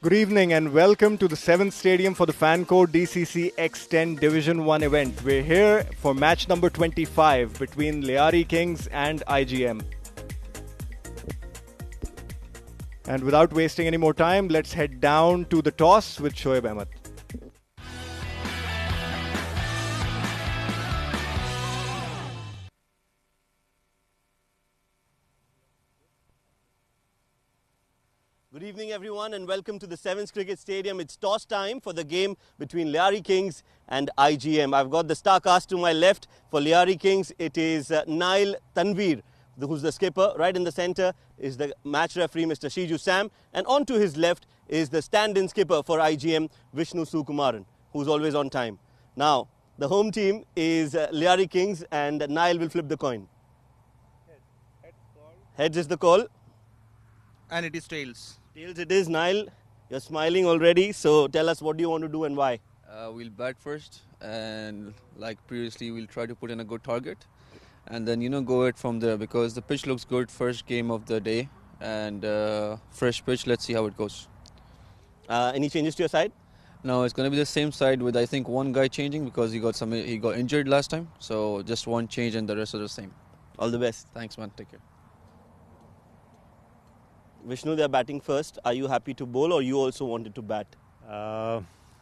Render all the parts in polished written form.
Good evening and welcome to the 7th Stadium for the Fanco DCC X10 Division 1 event. We're here for match number 25 between Lyari Kings and IGM. And without wasting any more time, let's head down to the toss with Shoaib Ahmed. Good evening everyone and welcome to the 7th Cricket Stadium. It's toss time for the game between Lyari Kings and IGM. I've got the star cast to my left. For Lyari Kings, it is Nail Tanveer, who's the skipper. Right in the centre is the match referee, Mr. Shiju Sam. And on to his left is the stand-in skipper for IGM, Vishnu Sukumaran, who's always on time. Now, the home team is Lyari Kings and Nail will flip the coin. Heads is the call. And it is tails. Tails it is. Nail, you're smiling already, so tell us what do you want to do and why? We'll bat first, and like previously we'll try to put in a good target and then go it from there, because the pitch looks good. First game of the day and fresh pitch. Let's see how it goes. Any changes to your side? No, it's going to be the same side with I think one guy changing because he got injured last time, so just one change and the rest are the same. All the best. Thanks man, take care. Vishnu, they're batting first. Are you happy to bowl or you also wanted to bat?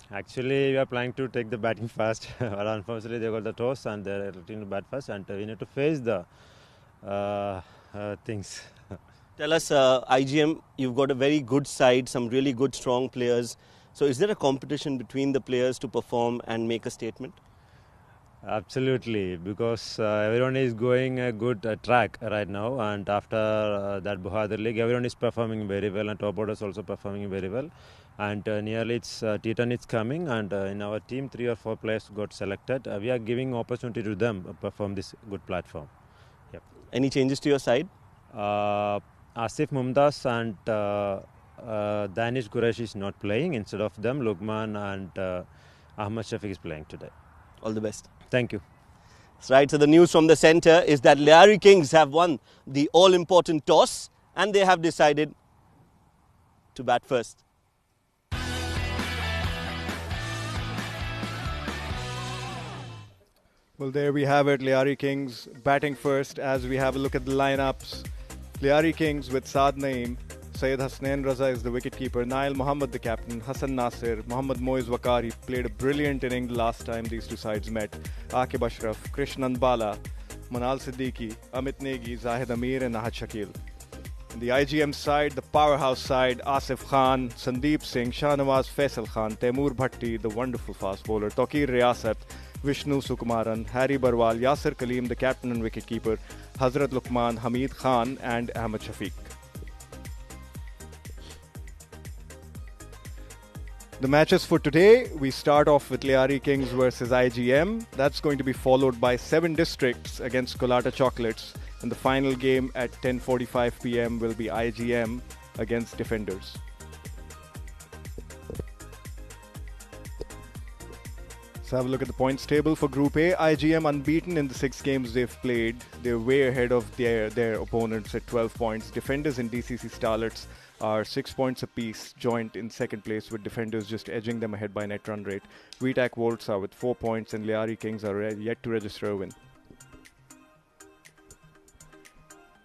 Actually, we are planning to take the batting first. But unfortunately, they got the toss and they're looking to bat first, and we need to face the things. Tell us, IGM, you've got a very good side, some really good, strong players. So is there a competition between the players to perform and make a statement? Absolutely, because everyone is going a good track right now, and after that Bahadur League, everyone is performing very well, and top orders also performing very well. And nearly it's T10 is coming, and in our team 3 or 4 players got selected. We are giving opportunity to them to perform this good platform. Yep. Any changes to your side? Asif Mumtaz and Danish Qureshi is not playing. Instead of them, Lukman and Ahmad Shafiq is playing today. All the best. Thank you. That's right. So the news from the centre is that Lyari Kings have won the all-important toss and they have decided to bat first. Well, there we have it. Lyari Kings batting first as we have a look at the lineups. Lyari Kings with Saad Naeem. Syed Hasnain Raza is the wicketkeeper. Nail Muhammad the captain. Hassan Nasir. Muhammad Moiz Wakari played a brilliant innings last time these two sides met. Aqib Ashraf. Krishnan Bala. Manal Siddiqui. Amit Negi. Zahid Amir and Ahad Shakil. In the IGM side, the powerhouse side, Asif Khan, Sandeep Singh, Shahnawaz Faisal Khan, Taimur Bhatti, the wonderful fast bowler, Taqir Riyasat, Vishnu Sukumaran, Harry Barwal, Yasir Kaleem, the captain and wicketkeeper, Hazrat Luqman, Hamid Khan and Ahmad Shafiq. The matches for today, we start off with Lyari Kings versus IGM. That's going to be followed by 7 districts against Kolata Chocolates. And the final game at 10:45 p.m. will be IGM against Defenders. So have a look at the points table for Group A. IGM unbeaten in the 6 games they've played. They're way ahead of their opponents at 12 points. Defenders and DCC Starlets are 6 points apiece, joint in second place, with Defenders just edging them ahead by net run rate. VTAC Volts are with 4 points and Lyari Kings are yet to register a win.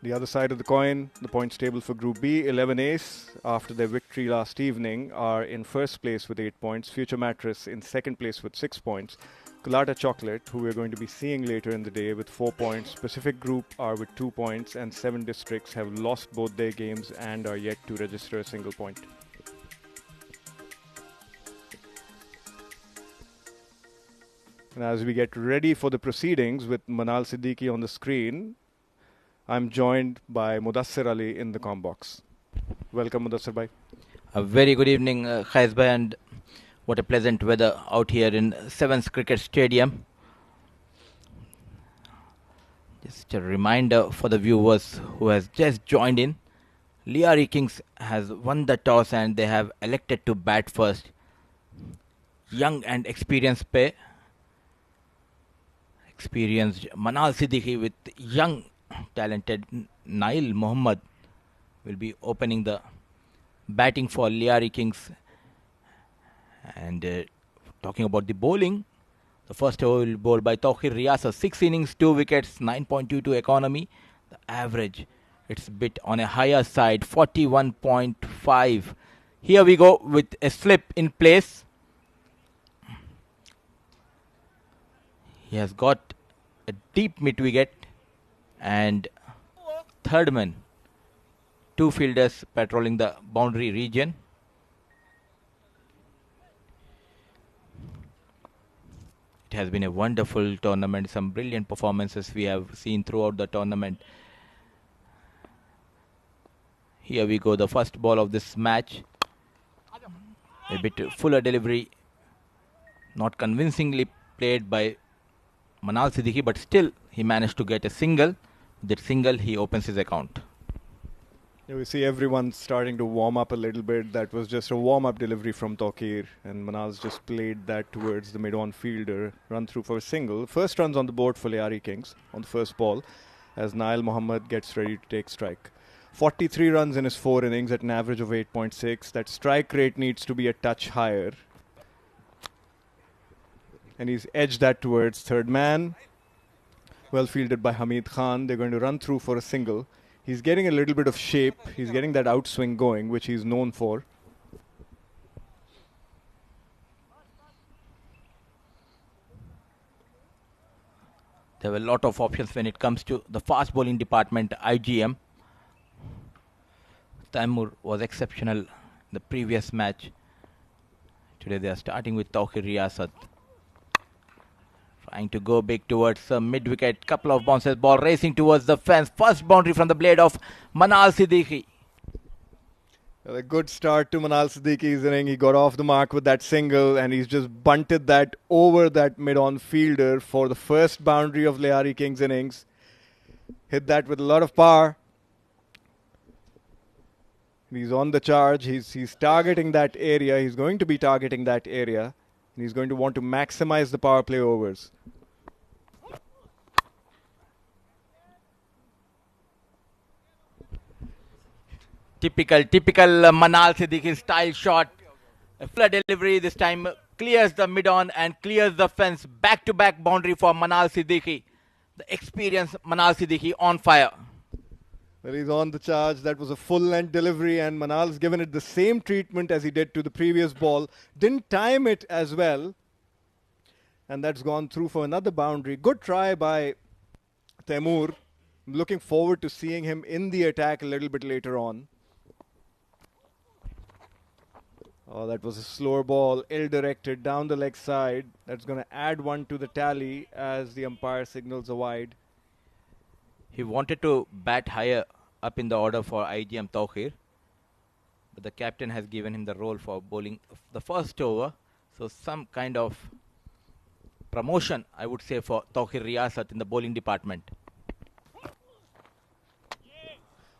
The other side of the coin, the points table for Group B, 11 Ace, after their victory last evening, are in first place with 8 points. Future Mattress in second place with 6 points. Kolata Chocolate, who we're going to be seeing later in the day, with 4 points. Pacific Group are with 2 points, and 7 districts have lost both their games and are yet to register a single point. And as we get ready for the proceedings with Manal Siddiqui on the screen, I'm joined by Mudassir Ali in the comm box. Welcome, Mudassir bhai. A very good evening, Khaiz bhai, and what a pleasant weather out here in 7th Cricket Stadium. Just a reminder for the viewers who has just joined in. Lyari Kings has won the toss and they have elected to bat first. Young and experienced pair. Experienced Manal Siddiqui with young talented Nail Muhammad will be opening the batting for Lyari Kings And talking about the bowling, the first over will be bowled by Tawqir Riyasa. 6 innings, 2 wickets, 9.22 economy. The average, it's a bit on a higher side, 41.5. Here we go with a slip in place. He has got a deep mid-wicket and third man. 2 fielders patrolling the boundary region. It has been a wonderful tournament. Some brilliant performances we have seen throughout the tournament. Here we go, the first ball of this match. A bit fuller delivery. Not convincingly played by Manal Siddiqui, but still he managed to get a single. With that single, he opens his account. Yeah, we see everyone starting to warm up a little bit. That was just a warm-up delivery from Tawqir, and Manal's just played that towards the mid-on fielder. Run through for a single. First runs on the board for Lyari Kings on the first ball as Nail Mohammed gets ready to take strike. 43 runs in his 4 innings at an average of 8.6. That strike rate needs to be a touch higher. And he's edged that towards third man. Well fielded by Hamid Khan. They're going to run through for a single. He's getting a little bit of shape. He's getting that outswing going, which he's known for. There were a lot of options when it comes to the fast bowling department, IGM. Taimur was exceptional in the previous match. Today they are starting with Tawqir Riyasat. Trying to go big towards the mid-wicket. Couple of bounces. Ball racing towards the fence. First boundary from the blade of Manal Siddiqui. Well, a good start to Manal Siddiqui's inning. He got off the mark with that single and he's just bunted that over that mid-on fielder for the first boundary of Lyari Kings' innings. Hit that with a lot of power. He's on the charge. He's targeting that area. He's going to be targeting that area. And he's going to want to maximize the power play overs. Typical Manal Siddiqui style shot. A flat delivery this time clears the mid-on and clears the fence. Back-to-back boundary for Manal Siddiqui. The experienced Manal Siddiqui on fire. Well, he's on the charge. That was a full-length delivery and Manal's given it the same treatment as he did to the previous ball. Didn't time it as well. And that's gone through for another boundary. Good try by Taimur. I'm looking forward to seeing him in the attack a little bit later on. Oh, that was a slower ball, ill-directed down the leg side. That's going to add 1 to the tally as the umpire signals a wide. He wanted to bat higher up in the order for IGM Tawqir. But the captain has given him the role for bowling the first over. So some kind of promotion, I would say, for Tawqir Riyasat in the bowling department.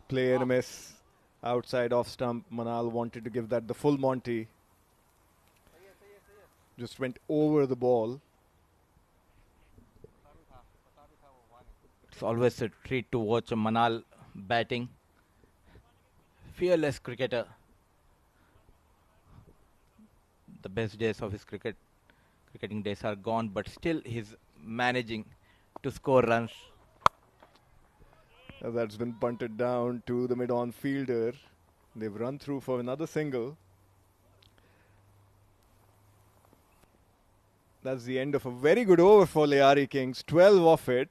Play and a miss. Outside off stump. Manal wanted to give that the full Monty. Just went over the ball. It's always a treat to watch a Manal batting. Fearless cricketer. The best days of his cricketing days are gone, but still he's managing to score runs. That's been bunted down to the mid-on fielder. They've run through for another single. That's the end of a very good over for Lyari Kings. 12 off it.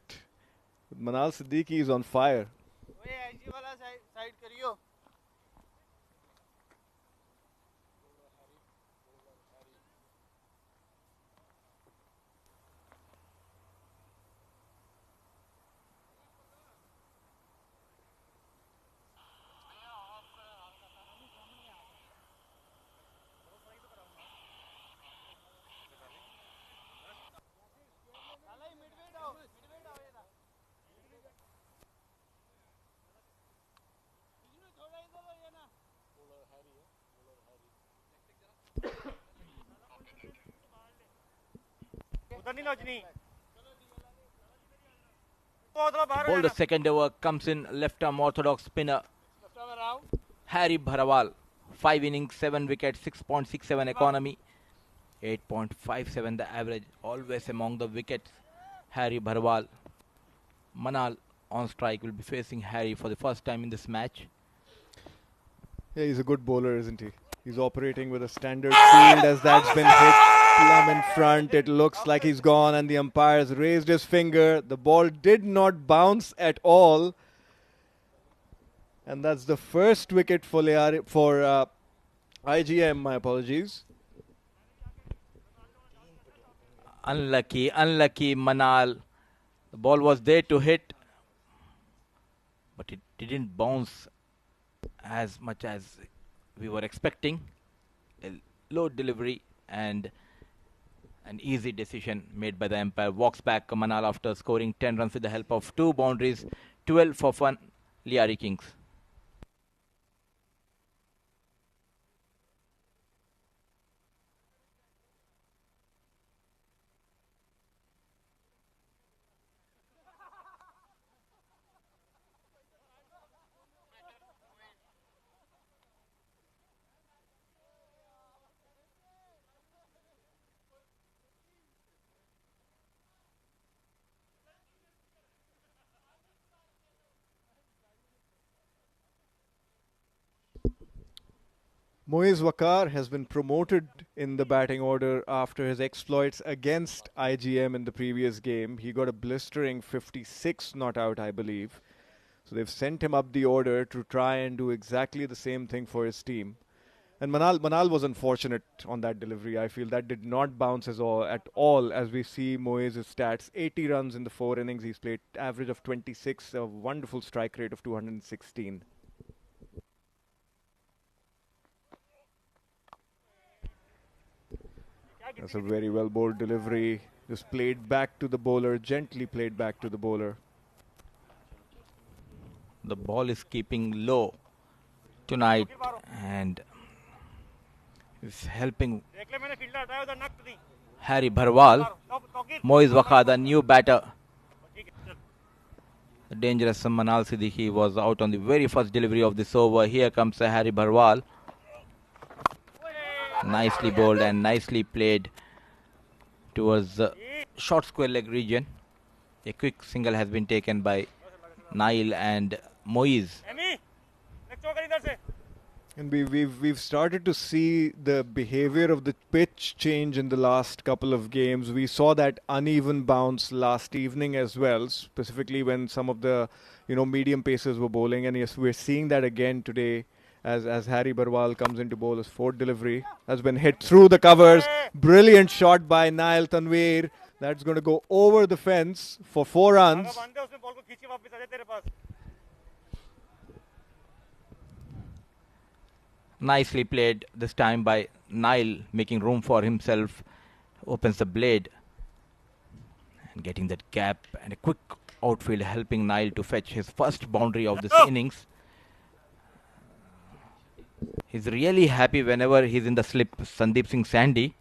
Manal Siddiqui is on fire. Ball the second over comes in left arm orthodox spinner Harry Bharawal. 5 innings, 7 wickets, 6.67 economy. 8.57 the average, always among the wickets. Harry Bharwal. Manal on strike will be facing Harry for the first time in this match. Yeah, he's a good bowler, isn't he? He's operating with a standard field as that's been hit plumb in front. It looks like he's gone and the umpire has raised his finger. The ball did not bounce at all. And that's the first wicket for IGM, my apologies. Unlucky Manal. The ball was there to hit, but it didn't bounce as much as we were expecting. A low delivery and an easy decision made by the umpire. Walks back Manal after scoring 10 runs with the help of 2 boundaries. 12 for fun. Lyari Kings. Moiz Wakar has been promoted in the batting order after his exploits against IGM in the previous game. He got a blistering 56 not out, I believe. So they've sent him up the order to try and do exactly the same thing for his team. And Manal was unfortunate on that delivery. I feel that did not bounce at all as we see Moiz's stats. 80 runs in the 4 innings he's played, average of 26, a wonderful strike rate of 216. That's a very well bowled delivery. Just played back to the bowler, gently played back to the bowler. The ball is keeping low tonight and is helping Harry Bharwal. Moiz Wakar, the new batter. The dangerous Manal Siddiqui was out on the very first delivery of this over. Here comes Harry Bharwal. Nicely bowled and nicely played towards the short square leg region. A quick single has been taken by Nail and Moiz. And we've started to see the behavior of the pitch change in the last couple of games. We saw that uneven bounce last evening as well, specifically when some of the medium pacers were bowling. And yes, we're seeing that again today as Harry Bharwal comes into bowl. His fourth delivery has been hit through the covers. Brilliant shot by Nail Tanveer. That's going to go over the fence for 4 runs. Nicely played this time by Nail, making room for himself. Opens the blade and getting that gap and a quick outfield helping Nail to fetch his first boundary of this innings. He's really happy whenever he's in the slip. Sandeep Singh Sandy.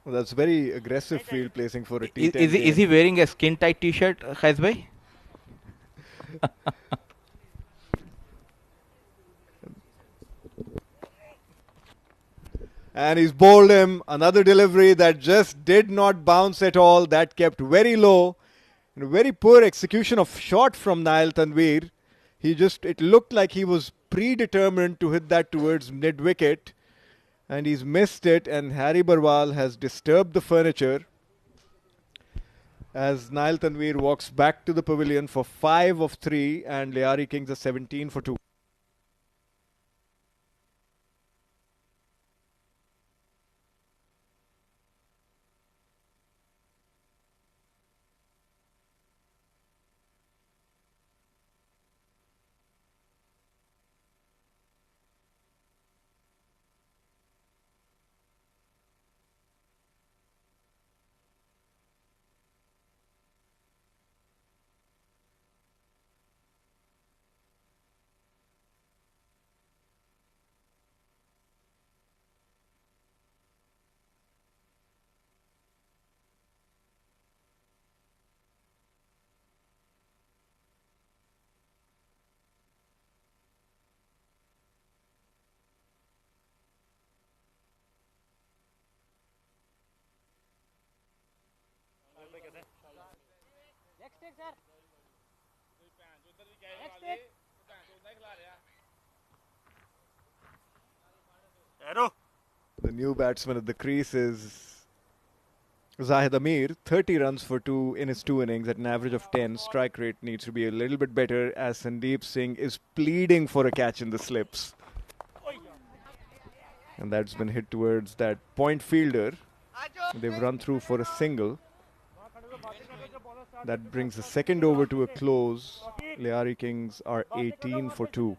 Well, that's very aggressive field placing for a T10 Is he wearing a skin tight t-shirt, Khais bhai? And he's bowled him. Another delivery that just did not bounce at all. That kept very low. And a very poor execution of shot from Nail Tanveer. It looked like he was predetermined to hit that towards mid-wicket. And he's missed it. And Harry Bharwal has disturbed the furniture as Nail Tanveer walks back to the pavilion for 5 of 3. And Lyari Kings are 17 for 2. The new batsman at the crease is Zahid Amir. 30 runs for 2 in his 2 innings at an average of 10. Strike rate needs to be a little bit better as Sandeep Singh is pleading for a catch in the slips. And that's been hit towards that point fielder. They've run through for a single. That brings the second over to a close. Lyari Kings are 18 for 2.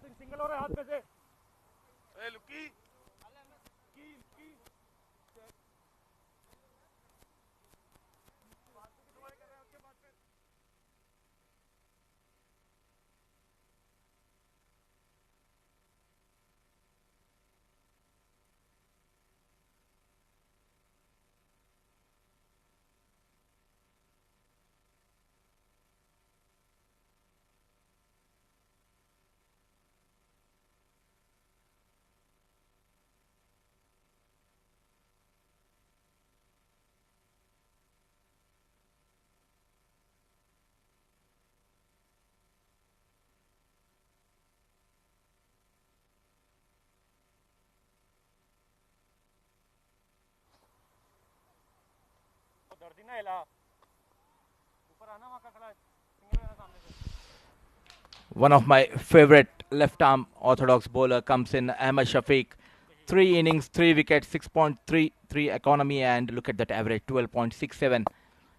One of my favorite left-arm orthodox bowler comes in, Ahmed Shafiq. 3 innings, 3 wickets, 6.33 economy, and look at that average, 12.67.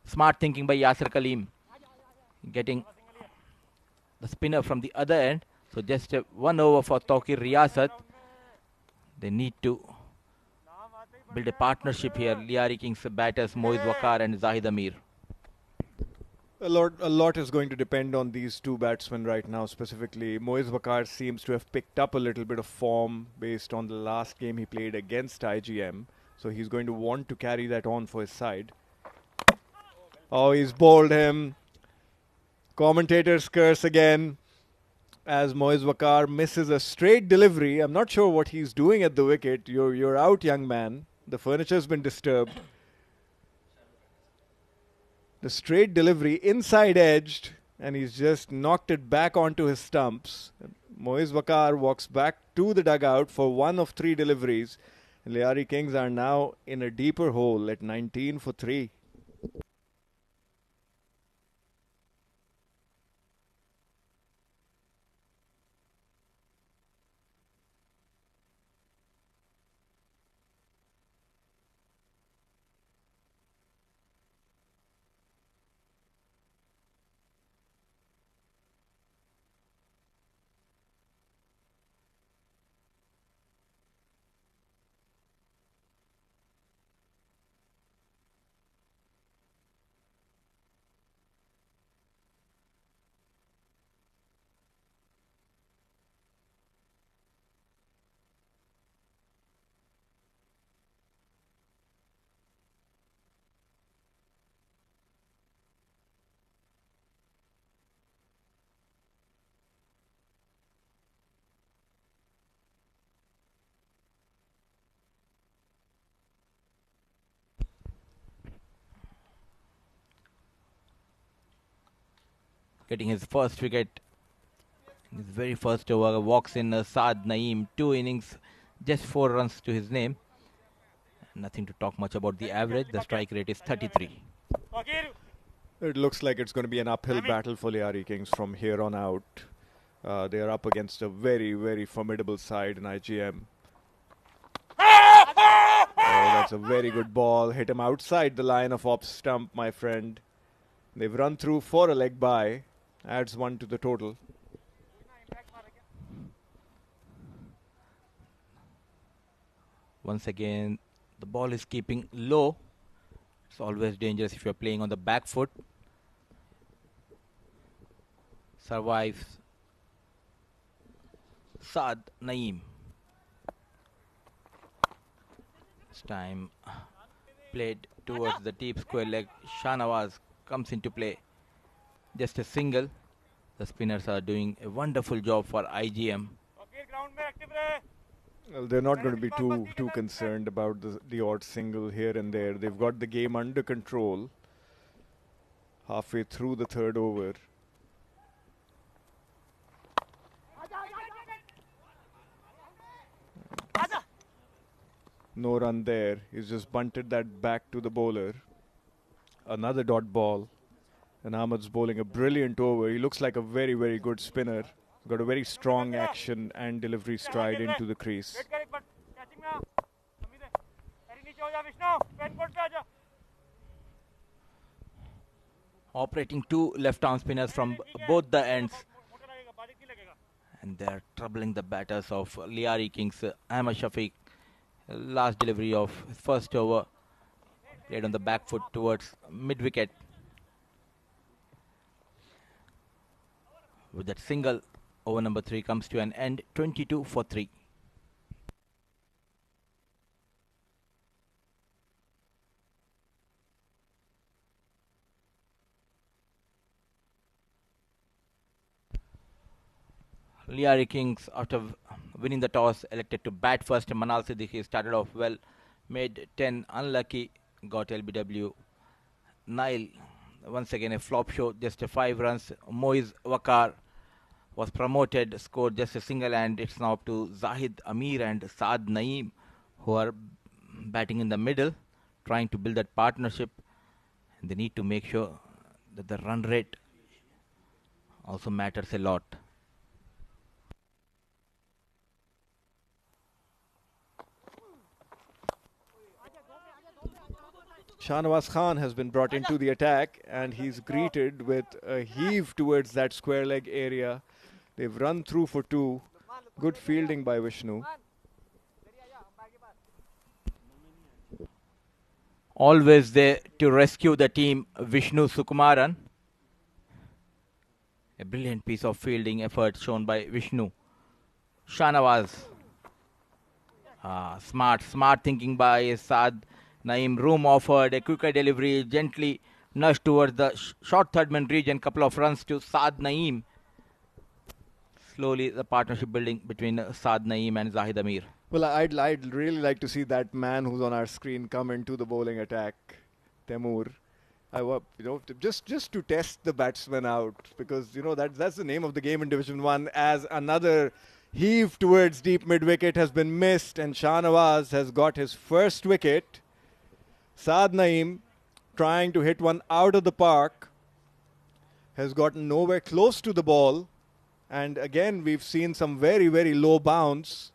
Smart thinking by Yasir Kaleem. Getting the spinner from the other end. So just 1 over for Tawqir Riyasat. They need to build a partnership here. Lyari Kings batters Moiz Waqar and Zahid Amir. A lot is going to depend on these two batsmen right now. Specifically, Moiz Waqar seems to have picked up a little bit of form based on the last game he played against IGM. So he's going to want to carry that on for his side. Oh, he's bowled him. Commentators curse again as Moiz Waqar misses a straight delivery. I'm not sure what he's doing at the wicket. You're out, young man. The furniture's been disturbed. The straight delivery, inside edged, and he's just knocked it back onto his stumps. Moiz Waqar walks back to the dugout for 1 of 3 deliveries. Lyari Kings are now in a deeper hole at 19 for 3. Getting his first wicket in his very first over. Walks in Saad Naeem. 2 innings, just 4 runs to his name. Nothing to talk much about the average. The strike rate is 33. It looks like it's going to be an uphill battle for Lyari Kings from here on out. They are up against a very, very formidable side in IGM. Oh, that's a very good ball. Hit him outside the line of off stump, my friend. They've run through for a leg by. Adds 1 to the total. Once again, the ball is keeping low. It's always dangerous if you're playing on the back foot. Survives Saad Naeem. This time played towards the deep square leg. Shahnawaz comes into play. Just a single. The spinners are doing a wonderful job for IGM. Well, they're not going to be too concerned about the odd single here and there. They've got the game under control. halfway through the third over. No run there. He's just bunted that back to the bowler. Another dot ball. And Ahmed's bowling a brilliant over. He looks like a very, very good spinner. Got a very strong action and delivery stride into the crease. Operating two left-arm spinners from both the ends. And they're troubling the batters of Lyari Kings. Ahmed Shafiq, last delivery of first over, played on the back foot towards mid-wicket. With that single, over number 3 comes to an end, 22 for 3. Lyari Kings, after winning the toss, elected to bat first. Manal Siddiqui started off well, made 10 unlucky, got LBW. Nile, once again a flop show, just 5 runs. Moiz Wakar was promoted, scored just a single, and it's now up to Zahid Amir and Saad Naeem, who are batting in the middle, trying to build that partnership. And they need to make sure that the run rate also matters a lot. Shahnawaz Khan has been brought into the attack, and he's greeted with a heave towards that square leg area. They've run through for 2. Good fielding by Vishnu. Always there to rescue the team, Vishnu Sukumaran. A brilliant piece of fielding effort shown by Vishnu. Shahnawaz. Smart thinking by Saad Naeem. Room offered, a quicker delivery, gently nudged towards the short third man region. Couple of runs to Saad Naeem. Slowly the partnership building between Saad Naeem and Zahid Amir. Well, I'd really like to see that man who's on our screen come into the bowling attack, Temur. Just to test the batsman out, because that's the name of the game in Division 1. As another heave towards deep mid-wicket has been missed, and Shahnawaz has got his first wicket. Saad Naeem, trying to hit one out of the park, has gotten nowhere close to the ball. And again, we've seen some very, very low bounce.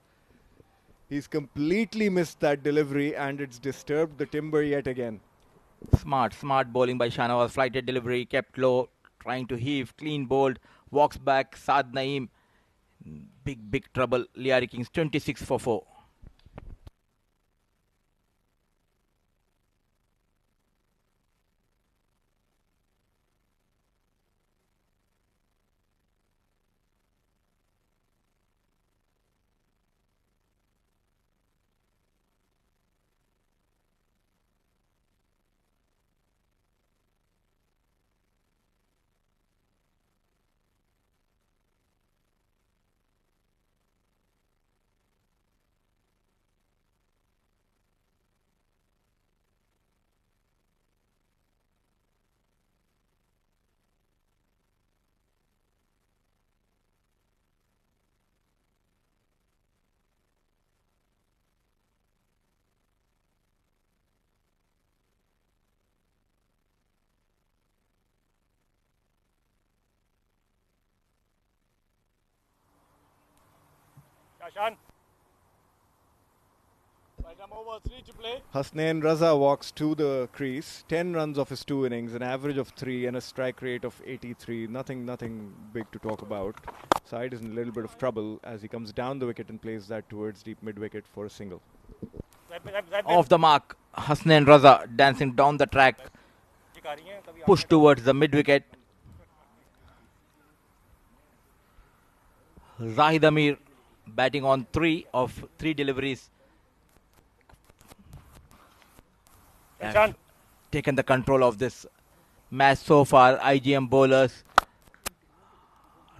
He's completely missed that delivery, and it's disturbed the timber yet again. Smart bowling by Shahnawaz. Flighted delivery, kept low, trying to heave, clean bowled, walks back. Saad Naeem, big trouble. Lyari Kings 26 for 4. Hasnain Raza walks to the crease. 10 runs of his 2 innings, an average of 3 and a strike rate of 83. Nothing big to talk about. Side is in a little bit of trouble as he comes down the wicket and plays that towards deep mid-wicket for a single. Off the mark, Hasnain Raza dancing down the track. Push towards the mid-wicket. Zahid Amir batting on 3 of 3 deliveries. Has taken the control of this match so far. IGM bowlers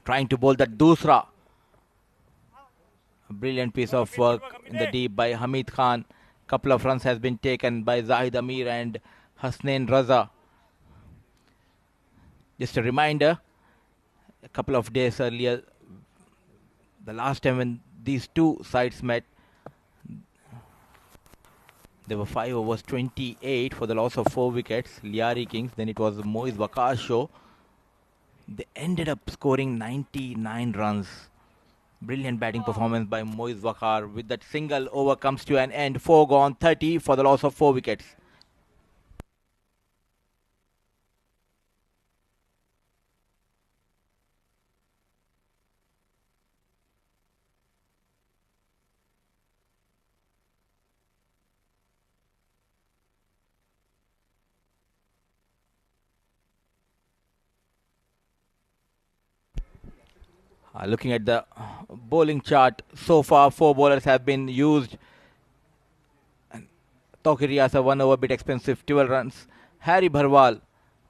trying to bowl that Dusra. A brilliant piece of work in the deep by Hamid Khan. Couple of runs has been taken by Zahid Amir and Hasnain Raza. Just a reminder, a couple of days earlier, the last time when these two sides met, there were 5 overs 28 for the loss of 4 wickets. Lyari Kings, then it was the Moiz Wakar show. They ended up scoring 99 runs. Brilliant batting performance by Moiz Wakar. With that single over comes to an end. 4 gone, 30 for the loss of 4 wickets. Looking at the bowling chart, so far 4 bowlers have been used. Tawqir Riyasa 1 over, bit expensive, 12 runs. Harry Bharwal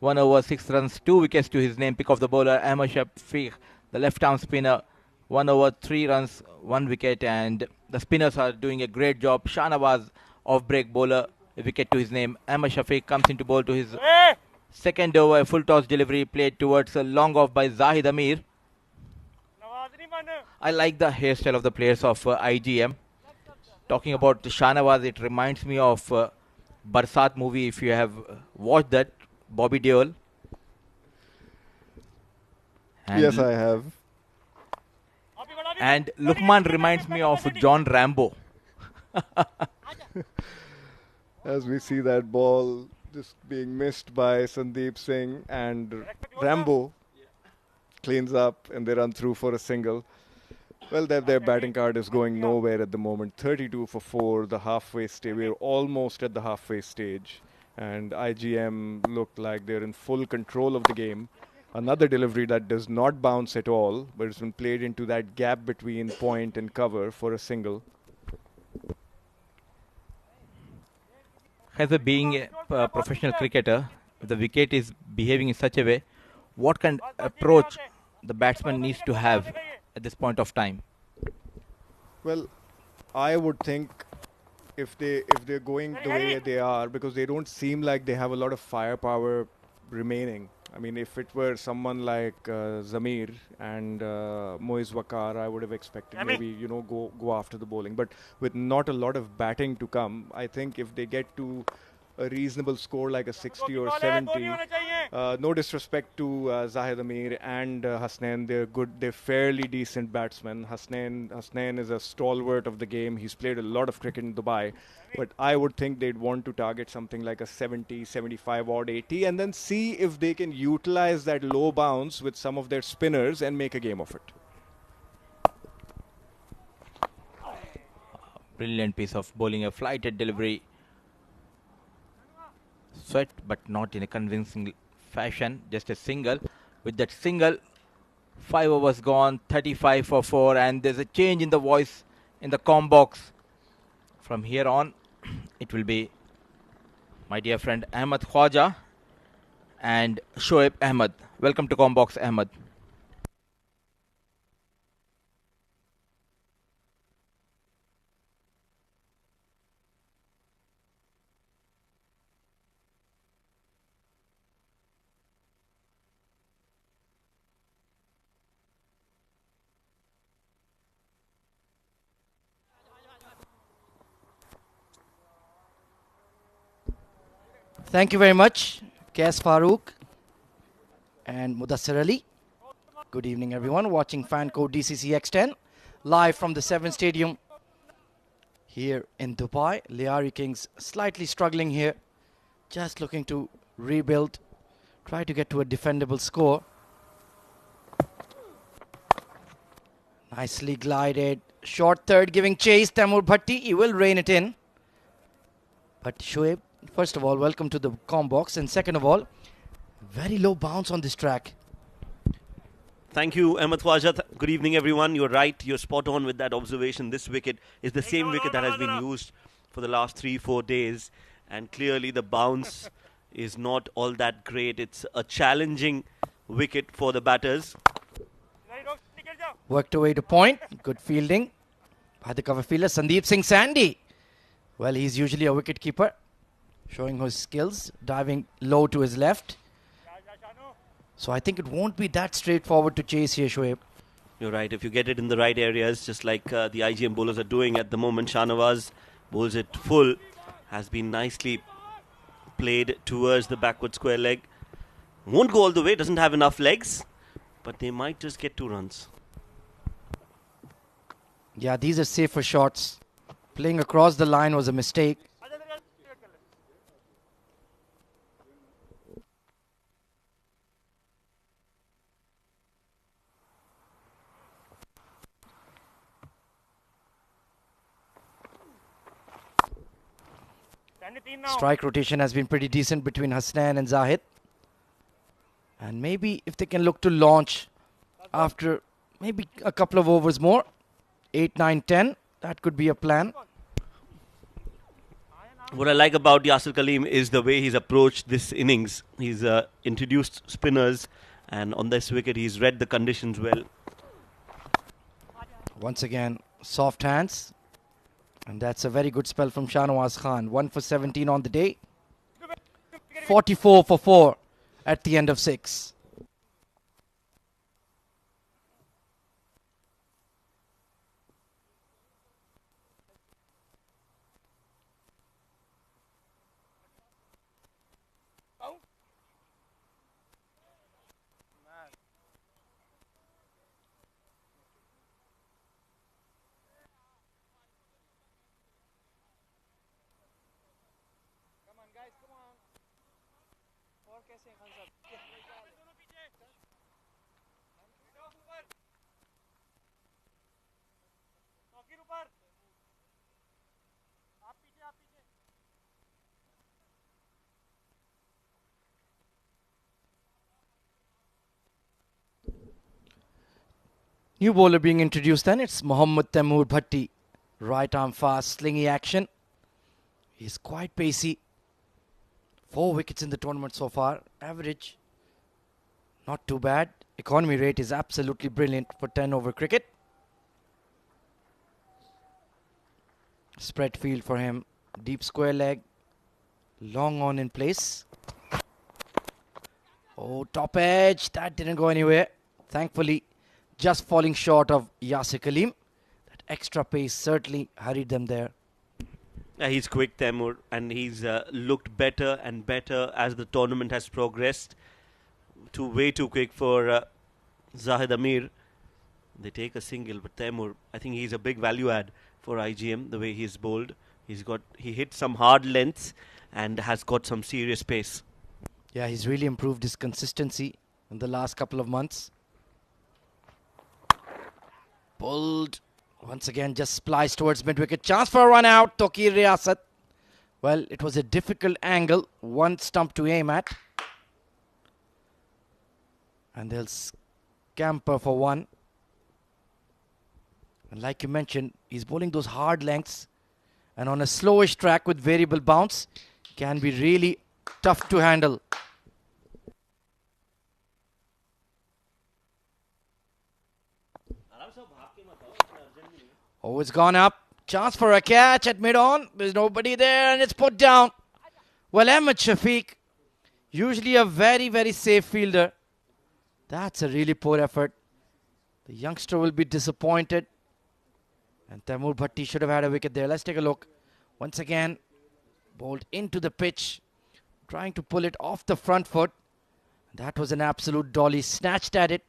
1 over, 6 runs, 2 wickets to his name. Pick of the bowler, Ahmad Shafiq, the left-arm spinner, 1 over, 3 runs, 1 wicket. And the spinners are doing a great job. Shahnawaz, off-break bowler, a wicket to his name. Ahmad Shafiq comes into bowl to his second over, a full toss delivery played towards a long off by Zahid Amir. I like the hairstyle of the players of IGM. Talking about Shahnawaz, it reminds me of Barsat movie, if you have watched that, Bobby Deol. Yes, I have. And Lukman reminds me of John Rambo. As we see that ball just being missed by Sandeep Singh, and Rambo cleans up and they run through for a single. Well, their batting card is going nowhere at the moment. 32 for 4, the halfway stage. We're almost at the halfway stage. And IGM looked like they're in full control of the game. Another delivery that does not bounce at all, but it's been played into that gap between point and cover for a single. As a being a professional cricketer, if the wicket is behaving in such a way, what kind of approach the batsman needs to have at this point of time? Well, I would think if they're going the way they are, because they don't seem like they have a lot of firepower remaining. I mean, if it were someone like Zamir and Moiz Wakar, I would have expected maybe, go after the bowling. But with not a lot of batting to come, I think if they get to a reasonable score like a 60 or 70, no disrespect to Zahid Amir and Hasnain, they're good, they're fairly decent batsmen. Hasnain is a stalwart of the game. He's played a lot of cricket in Dubai, but I would think they'd want to target something like a 70, 75 odd 80, and then see if they can utilize that low bounce with some of their spinners and make a game of it. Brilliant piece of bowling, a flighted delivery. Sweat, but not in a convincing fashion, just a single. With that single, 5 overs gone, 35 for 4, and there's a change in the voice in the comm box. From here on, it will be my dear friend Ahmed Khwaja and Shoaib Ahmed. Welcome to comm box, Ahmed. Thank you very much, Kas Farooq and Mudassir Ali. Good evening, everyone. Watching fan code DCC X10 live from the 7 Stadium here in Dubai. Lyari Kings slightly struggling here, just looking to rebuild, try to get to a defendable score. Nicely glided, short third giving chase. Taimur Bhatti, he will rein it in. But Shoaib, first of all, welcome to the comm box, and second of all, very low bounce on this track. Thank you, Ahmed Khwaja. Good evening, everyone. You're right. You're spot on with that observation. This wicket is the same wicket that has been used for the last 3-4 days. And clearly the bounce is not all that great. It's a challenging wicket for the batters. Worked away to point. Good fielding by the cover fielder, Sandeep Singh Sandy. Well, he's usually a wicket keeper, showing his skills, diving low to his left. So I think it won't be that straightforward to chase here, Shoaib. You're right. If you get it in the right areas, just like the IGM bowlers are doing at the moment, Shahnawaz bowls it full. Has been nicely played towards the backward square leg. Won't go all the way, doesn't have enough legs, but they might just get 2 runs. Yeah, these are safer shots. Playing across the line was a mistake. Strike rotation has been pretty decent between Hasnain and Zahid. And maybe if they can look to launch after maybe a couple of overs more, 8, 9, 10, that could be a plan. What I like about Yasir Kaleem is the way he's approached this innings. He's introduced spinners, and on this wicket he's read the conditions well. Once again, soft hands. And that's a very good spell from Shahnawaz Khan. 1 for 17 on the day. 44 for 4 at the end of 6. New bowler being introduced then. It's Mohammad Taimur Bhatti. Right arm fast, slingy action. He's quite pacey. 4 wickets in the tournament so far. Average, not too bad. Economy rate is absolutely brilliant for 10 over cricket. Spread field for him. Deep square leg. Long on in place. Oh, top edge. That didn't go anywhere. Thankfully, just falling short of Yasir Kaleem. That extra pace certainly hurried them there. He's quick, Taimur, and he's looked better and better as the tournament has progressed. Way too quick for Zahid Amir. They take a single, but Taimur, I think he's a big value add for IGM, the way he's bowled. He hit some hard lengths and has got some serious pace. Yeah, he's really improved his consistency in the last couple of months. Pulled. Once again, just spliced towards mid-wicket. Chance for a run out. Tokir Riyasat. Well, it was a difficult angle. One stump to aim at. And they'll scamper for 1. And like you mentioned, he's bowling those hard lengths. And on a slowish track with variable bounce, can be really tough to handle. Oh, it's gone up. Chance for a catch at mid-on. There's nobody there and it's put down. Well, Ahmed Shafiq, usually a very, very safe fielder. That's a really poor effort. The youngster will be disappointed. And Taimur Bhatti should have had a wicket there. Let's take a look. Once again, bowled into the pitch. Trying to pull it off the front foot. That was an absolute dolly. Snatched at it.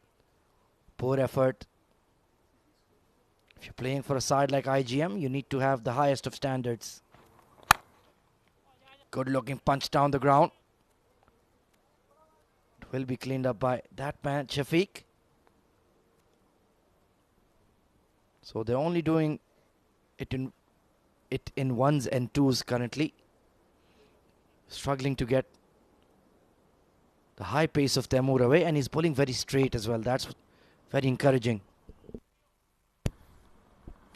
Poor effort. If you're playing for a side like IGM, you need to have the highest of standards. Good looking punch down the ground. It will be cleaned up by that man, Shafiq. So they're only doing it in ones and twos currently. Struggling to get the high pace of Taimur away, and he's bowling very straight as well. That's very encouraging.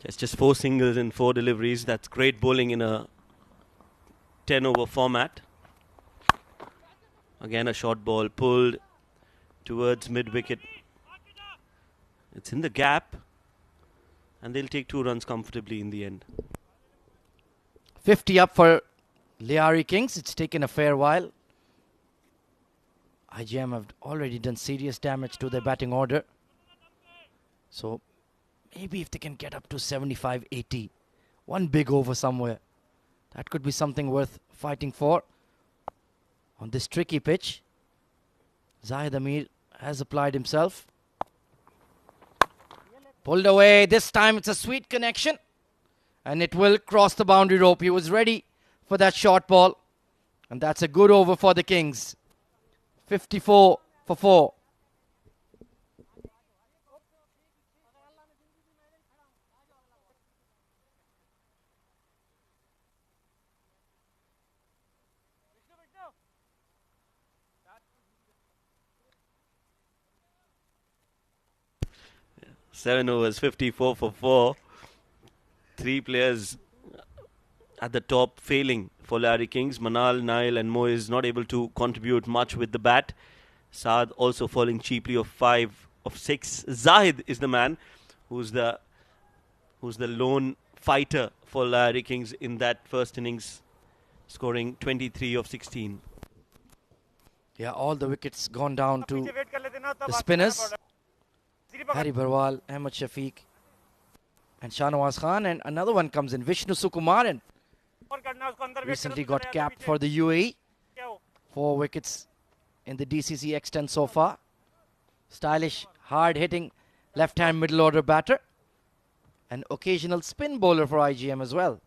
It's just 4 singles and 4 deliveries. That's great bowling in a 10 over format. Again, a short ball pulled towards mid wicket. It's in the gap, and they'll take 2 runs comfortably in the end. 50 up for Lyari Kings. It's taken a fair while. IGM have already done serious damage to their batting order. So maybe if they can get up to 75-80, one big over somewhere, that could be something worth fighting for on this tricky pitch. Zahid Amir has applied himself. Pulled away. This time it's a sweet connection. And it will cross the boundary rope. He was ready for that short ball. And that's a good over for the Kings. 54 for 4. Seven overs, 54 for 4. 3 players at the top failing for Lyari Kings. Manal, Nail and Moiz not able to contribute much with the bat. Saad also falling cheaply of 5 of 6. Zahid is the man who's the lone fighter for Lyari Kings in that first innings, scoring 23 of 16. Yeah, all the wickets gone down to the spinners. Harry Barwal, Ahmed Shafiq and Shahnawaz Khan, and another one comes in, Vishnu Sukumaran. Recently got capped for the UAE. 4 wickets in the DCC X10 so far. Stylish, hard-hitting left-hand middle-order batter. An occasional spin bowler for IGM as well.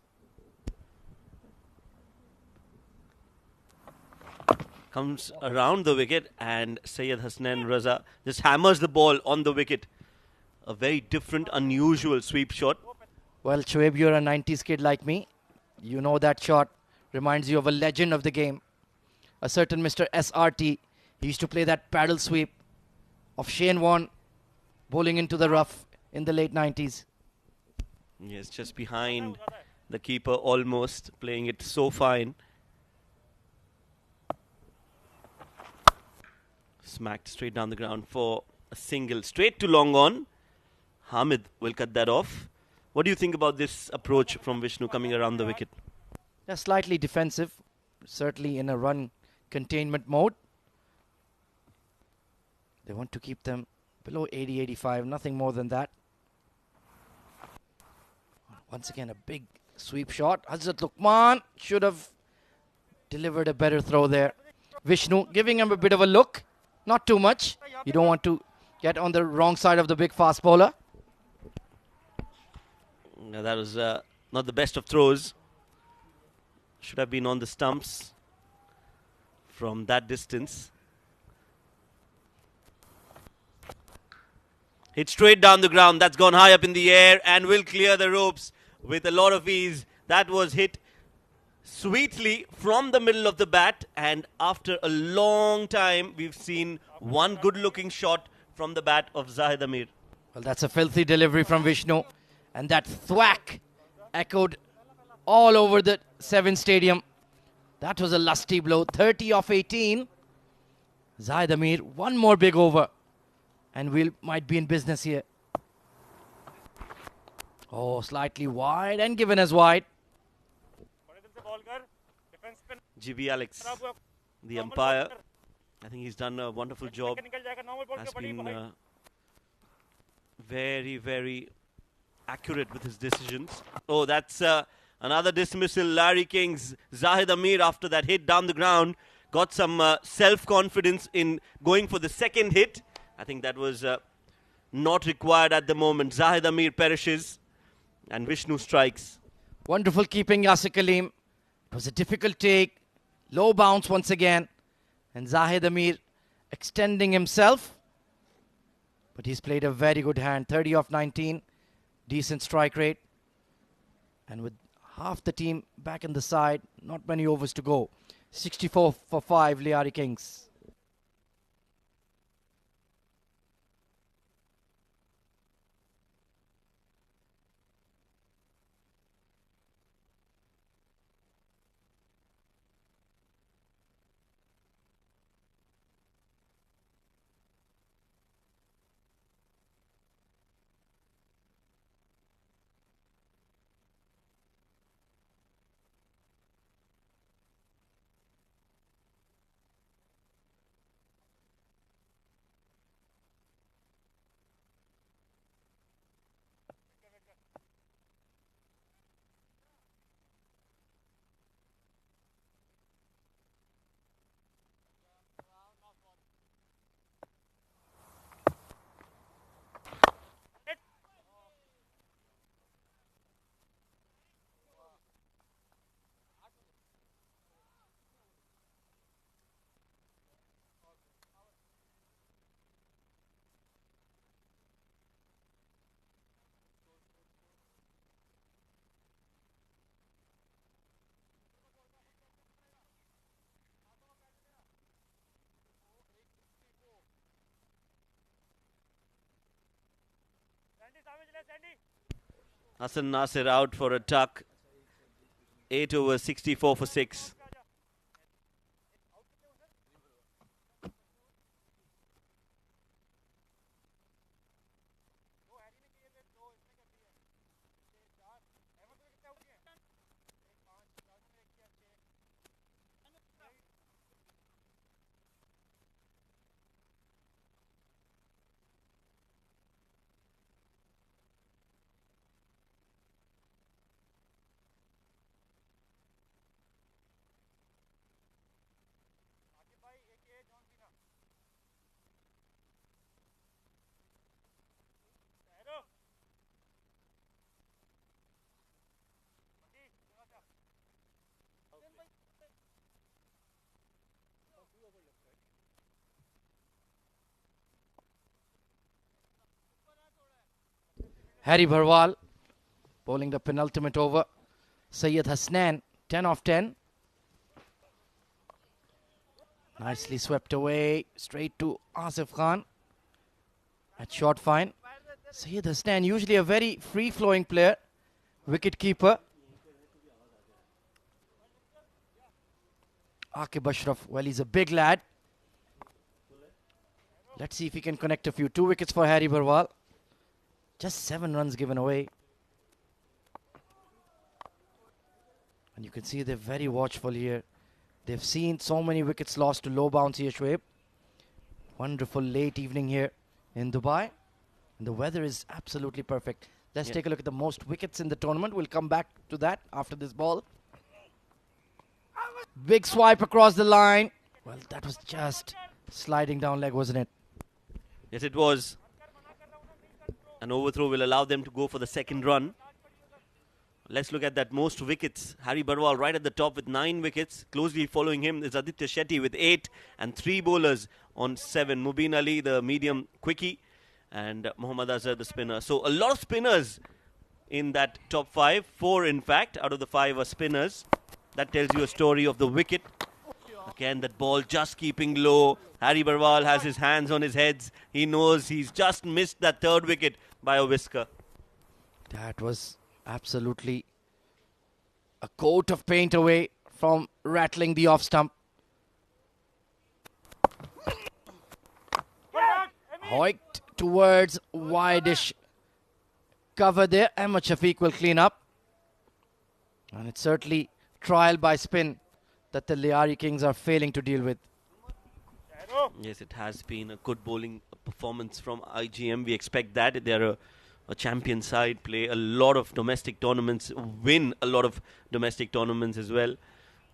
Comes around the wicket and Syed Hasnain Raza just hammers the ball on the wicket. A very different, unusual sweep shot. Well, Shoaib, you're a 90s kid like me. You know that shot reminds you of a legend of the game. A certain Mr. SRT. He used to play that paddle sweep of Shane Warne bowling into the rough in the late 90s. Yes, just behind the keeper almost, playing it so fine. Smacked straight down the ground for a single. Straight to long on. Hamid will cut that off. What do you think about this approach from Vishnu coming around the wicket? Yeah, slightly defensive. Certainly in a run containment mode. They want to keep them below 80-85. Nothing more than that. Once again, a big sweep shot. Hazrat Luqman should have delivered a better throw there. Vishnu giving him a bit of a look. Not too much. You don't want to get on the wrong side of the big fast bowler. Now that was not the best of throws. Should have been on the stumps from that distance. Hit straight down the ground. That's gone high up in the air and will clear the ropes with a lot of ease. That was hit sweetly from the middle of the bat, and after a long time we've seen one good looking shot from the bat of Zahid Amir. Well, that's a filthy delivery from Vishnu, and that thwack echoed all over the 7 stadium. That was a lusty blow. 30 off 18. Zahid Amir, one more big over and we might be in business here. Oh, slightly wide and given as wide. GB Alex, the umpire, I think he's done a wonderful job. Has been very, very accurate with his decisions. Oh, that's another dismissal. Lyari Kings, Zahid Amir, after that hit down the ground, got some self-confidence in going for the second hit. I think that was not required at the moment. Zahid Amir perishes and Vishnu strikes. Wonderful keeping, Yasir Kaleem. It was a difficult take. Low bounce once again. And Zahid Amir extending himself. But he's played a very good hand. 30 off 19. Decent strike rate. And with half the team back in the side, not many overs to go. 64 for 5, Lyari Kings. Hassan Nasir out for a tuck. 8 overs, 64 for 6. Harry Barwal bowling the penultimate over. Syed Hasnan, 10 of 10. Nicely swept away, straight to Asif Khan at short fine. Syed Hasnan, usually a very free-flowing player, wicket keeper. Aqib Ashraf, well, he's a big lad. Let's see if he can connect a few. 2 wickets for Harry Barwal. Just 7 runs given away. And you can see they're very watchful here. They've seen so many wickets lost to low bounce here, Shoaib. Wonderful late evening here in Dubai. And the weather is absolutely perfect. Let's take a look at the most wickets in the tournament. We'll come back to that after this ball. Big swipe across the line. Well, that was just sliding down leg, wasn't it? Yes, it was. An overthrow will allow them to go for the second run. Let's look at that most wickets. Harry Barwal right at the top with 9 wickets. Closely following him is Aditya Shetty with 8 and 3 bowlers on 7. Mubin Ali, the medium quickie, and Mohammad Azhar, the spinner. So a lot of spinners in that top 5. 4, in fact, out of the 5 are spinners. That tells you a story of the wicket. Again, that ball just keeping low. Harry Barwal has his hands on his heads. He knows he's just missed that 3rd wicket by a whisker. That was absolutely a coat of paint away from rattling the off stump. Hoiked towards wideish cover there. Ahmed Shafiq will clean up. And it's certainly trial by spin that the Lyari Kings are failing to deal with. Yes, it has been a good bowling performance from IGM. We expect that. They're a champion side, play a lot of domestic tournaments, win a lot of domestic tournaments as well.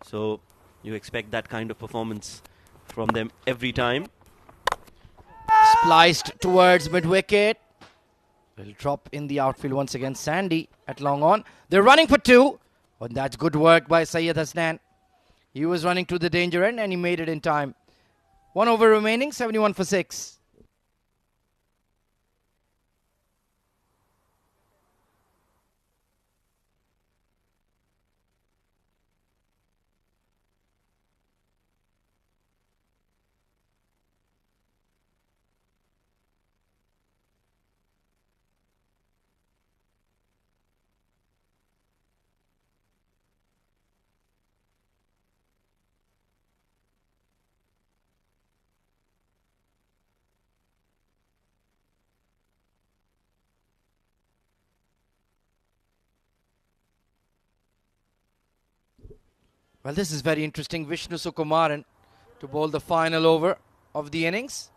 So you expect that kind of performance from them every time. Spliced towards mid-wicket. Will drop in the outfield once again. Sandy at long on. They're running for 2. And that's good work by Syed Hasnan. He was running to the danger end and he made it in time. 1 over remaining, 71 for 6. Well, this is very interesting. Vishnu Sukumaran to bowl the final over of the innings.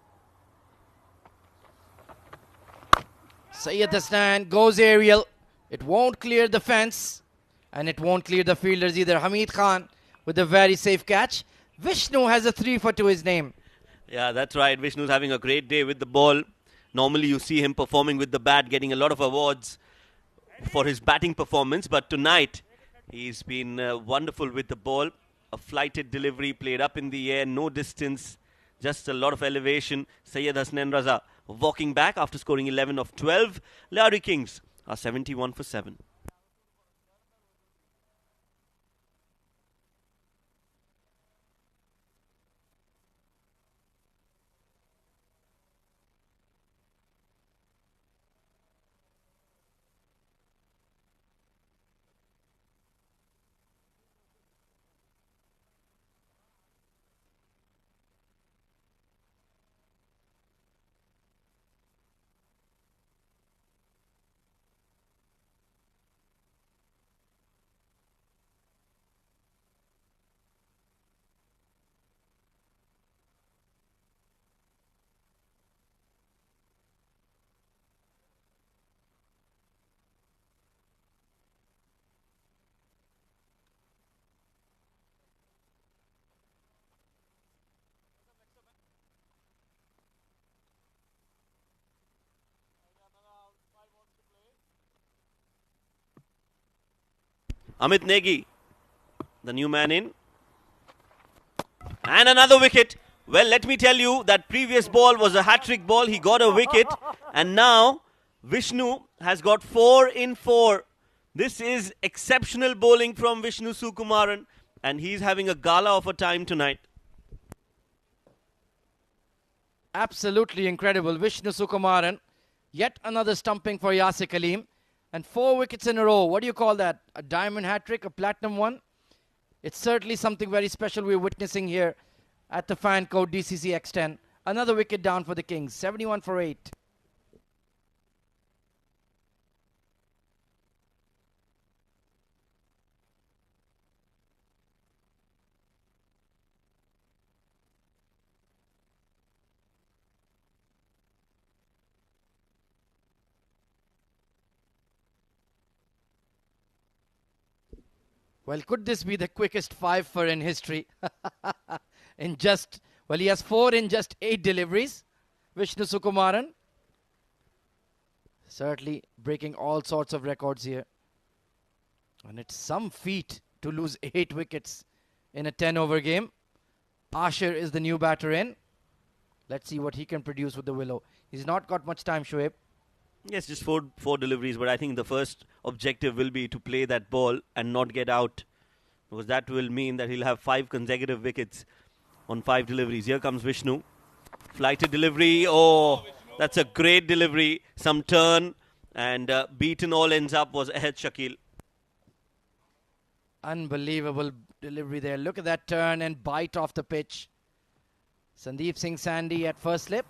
Syed Hasnan goes aerial. It won't clear the fence and it won't clear the fielders either. Hamid Khan with a very safe catch. Vishnu has a 3 for to his name. Yeah, that's right. Vishnu's having a great day with the ball. Normally you see him performing with the bat, getting a lot of awards for his batting performance. But tonight, he's been wonderful with the ball. A flighted delivery played up in the air, no distance, just a lot of elevation. Syed Hasnan Raza walking back after scoring 11 of 12. Lyari Kings are 71 for 7. Amit Negi, the new man in. And another wicket. Well, let me tell you, that previous ball was a hat-trick ball. He got a wicket. And now Vishnu has got 4 in 4. This is exceptional bowling from Vishnu Sukumaran. And he's having a gala of a time tonight. Absolutely incredible. Vishnu Sukumaran. Yet another stumping for Yasir Kaleem. And 4 wickets in a row. What do you call that? A diamond hat-trick? A platinum one? It's certainly something very special we're witnessing here at the fan code DCC X10. Another wicket down for the Kings. 71 for 8. Well, could this be the quickest 5 in history? He has 4 in just 8 deliveries. Vishnu Sukumaran. Certainly breaking all sorts of records here. And it's some feat to lose 8 wickets in a 10-over game. Asher is the new batter in. Let's see what he can produce with the willow. He's not got much time, Shoaib. Yes, just four deliveries, but I think the first objective will be to play that ball and not get out, because that will mean that he'll have 5 consecutive wickets on 5 deliveries. Here comes Vishnu. Flighted delivery. Oh, that's a great delivery. Some turn, and beaten all ends up was Ahad Shakil. Unbelievable delivery there. Look at that turn and bite off the pitch. Sandeep Singh Sandy at first slip.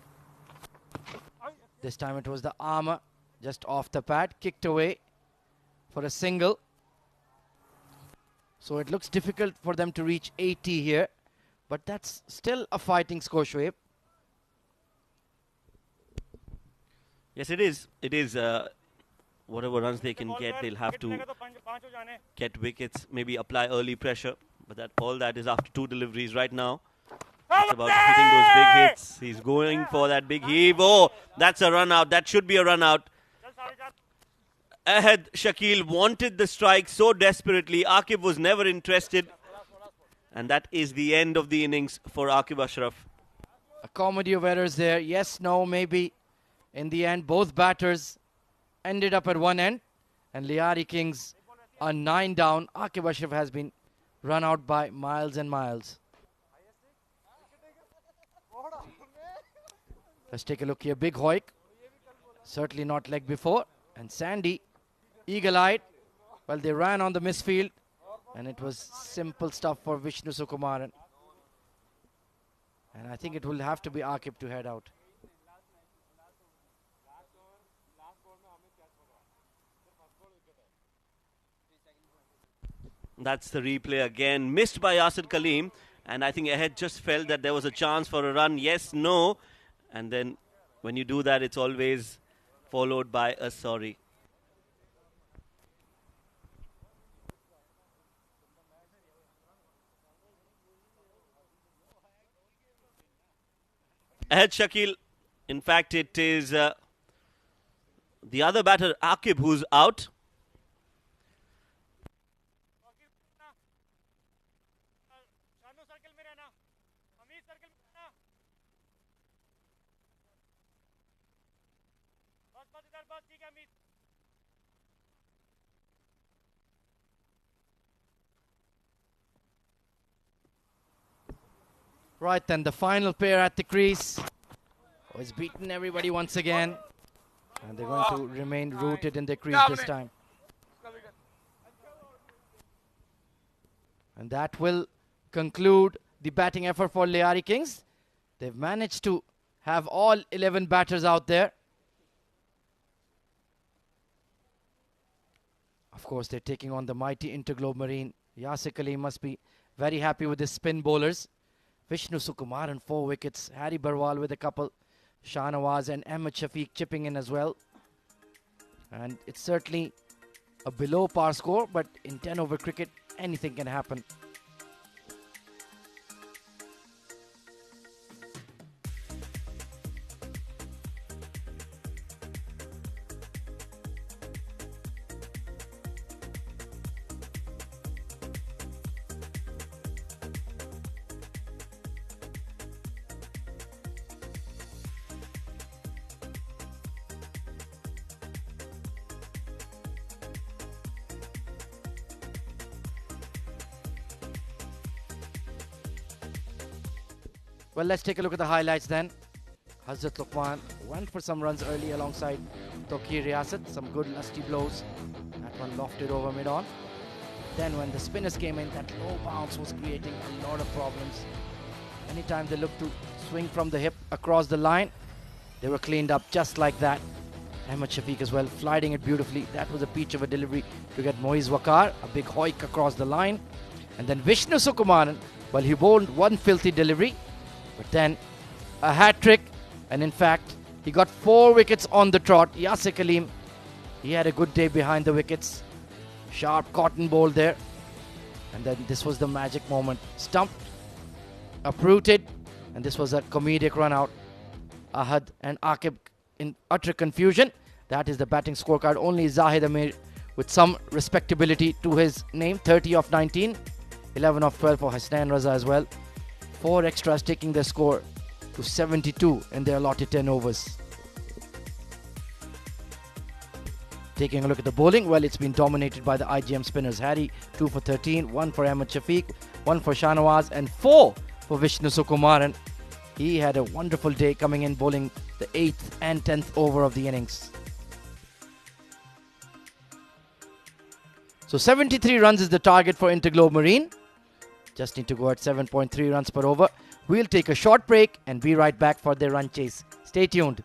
This time it was the armour just off the pad, kicked away for a single. So it looks difficult for them to reach 80 here, but that's still a fighting score, Shoaib. Yes, it is. It is. Whatever runs they can get, they'll have to get wickets, maybe apply early pressure. But all that is after 2 deliveries right now. It's about hitting those big hits. He's going for that big heave. Oh, that's a run out. That should be a run out. Ahad Shakil wanted the strike so desperately. Aqib was never interested. And that is the end of the innings for Aqib Ashraf. A comedy of errors there. Yes, no, maybe. In the end, both batters ended up at one end. And Lyari Kings are 9 down. Aqib Ashraf has been run out by miles and miles. Let's take a look here. Big hoik. Certainly not leg before. And Sandy, eagle-eyed. Well, they ran on the misfield. And it was simple stuff for Vishnu Sukumaran. And I think it will have to be Aqib to head out. That's the replay again. Missed by Yasir Kaleem. And I think Ahad just felt that there was a chance for a run. Yes, no. And then when you do that, it's always followed by a sorry. Ahad Shakil, in fact, it is the other batter, Aqib, who's out. Right then, the final pair at the crease. Oh, it's beaten everybody once again. And they're going to remain rooted in the crease this time. And that will conclude the batting effort for Lyari Kings. They've managed to have all 11 batters out there. Of course, they're taking on the mighty Interglobe Marine. Yasir Kaleem must be very happy with his spin bowlers. Vishnu Sukumaran 4 wickets. Harry Barwal with a couple. Shah Nawaz and Ahmed Shafiq chipping in as well. And it's certainly a below par score, but in 10 over cricket, anything can happen. Well, let's take a look at the highlights then. Hazrat Luqman went for some runs early alongside Tokir Riyasat. Some good lusty blows. That one lofted over mid-on. Then when the spinners came in, that low bounce was creating a lot of problems. Anytime they looked to swing from the hip across the line, they were cleaned up just like that. Ahmed Shafiq as well, flying it beautifully. That was a peach of a delivery to get Moiz Wakar, a big hoik across the line. And then Vishnu Sukumaran, well, he bowled one filthy delivery, but then a hat-trick. And in fact, he got 4 wickets on the trot. Yasir Kaleem, he had a good day behind the wickets. Sharp cotton bowl there. And then this was the magic moment. Stumped, uprooted, and this was a comedic run out. Ahad and Aqib in utter confusion. That is the batting scorecard. Only Zahid Amir with some respectability to his name. 30 of 19. 11 of 12 for Hasnain Raza as well. 4 extras taking their score to 72 in their allotted 10 overs. Taking a look at the bowling, well, it's been dominated by the IGM spinners. Harry 2 for 13, 1 for Ahmed Shafiq, 1 for Shahnawaz, and 4 for Vishnu Sukumaran. He had a wonderful day coming in bowling the 8th and 10th over of the innings. So 73 runs is the target for Interglobe Marine. Just need to go at 7.3 runs per over. We'll take a short break and be right back for their run chase. Stay tuned.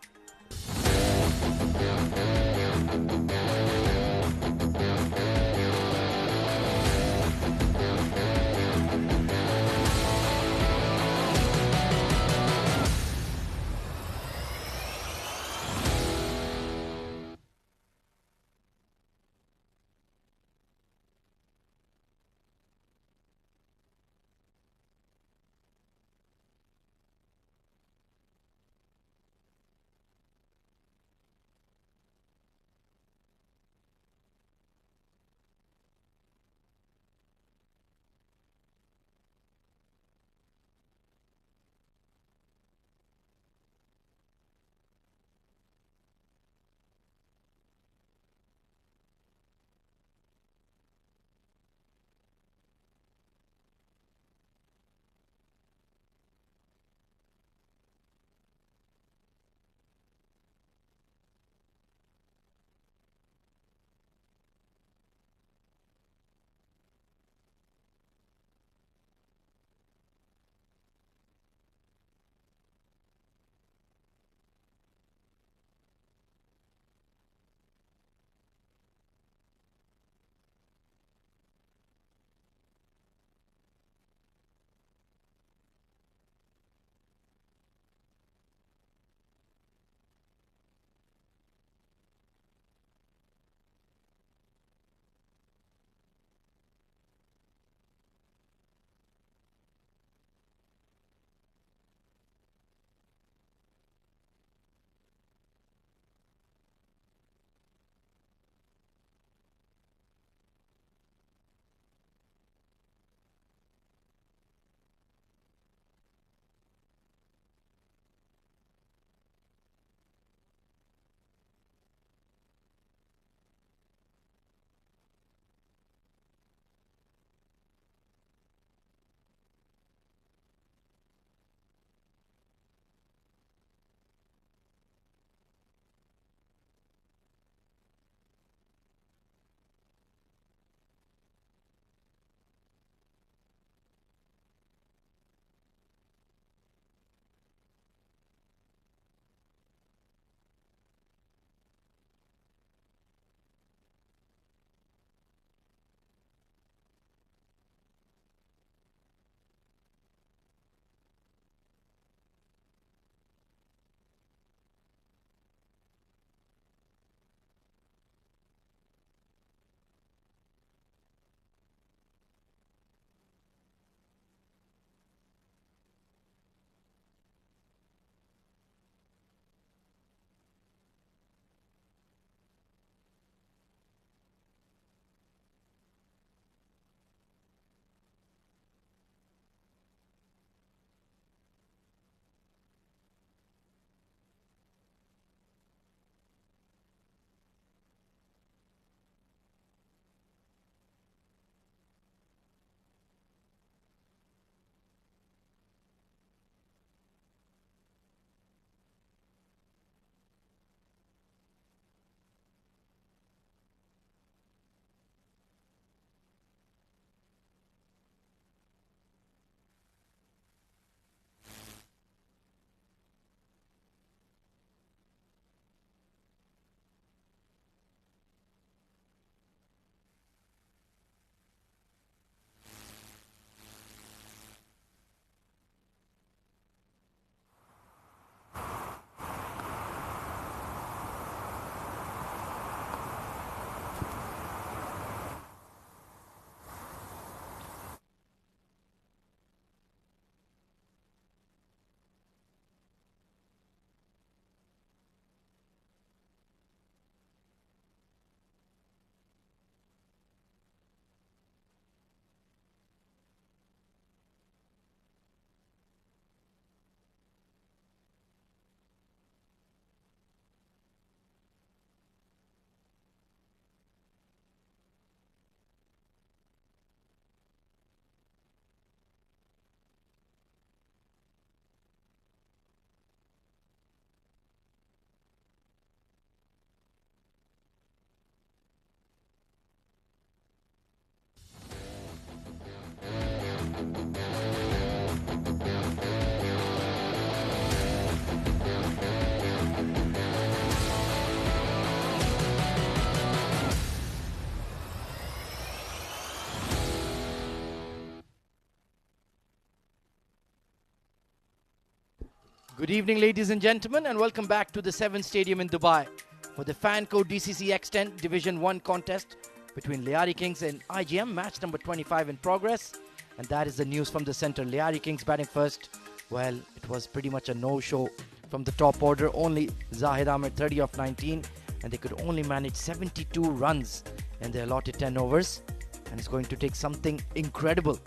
Good evening, ladies and gentlemen, and welcome back to the 7 Stadium in Dubai for the Fanco DCC X10 Division 1 contest between Lyari Kings and IGM, match number 25 in progress. And that is the news from the center. Lyari Kings batting first. Well, it was pretty much a no-show from the top order. Only Zahid Ahmed 30 of 19, and they could only manage 72 runs in their allotted 10 overs. And it's going to take something incredible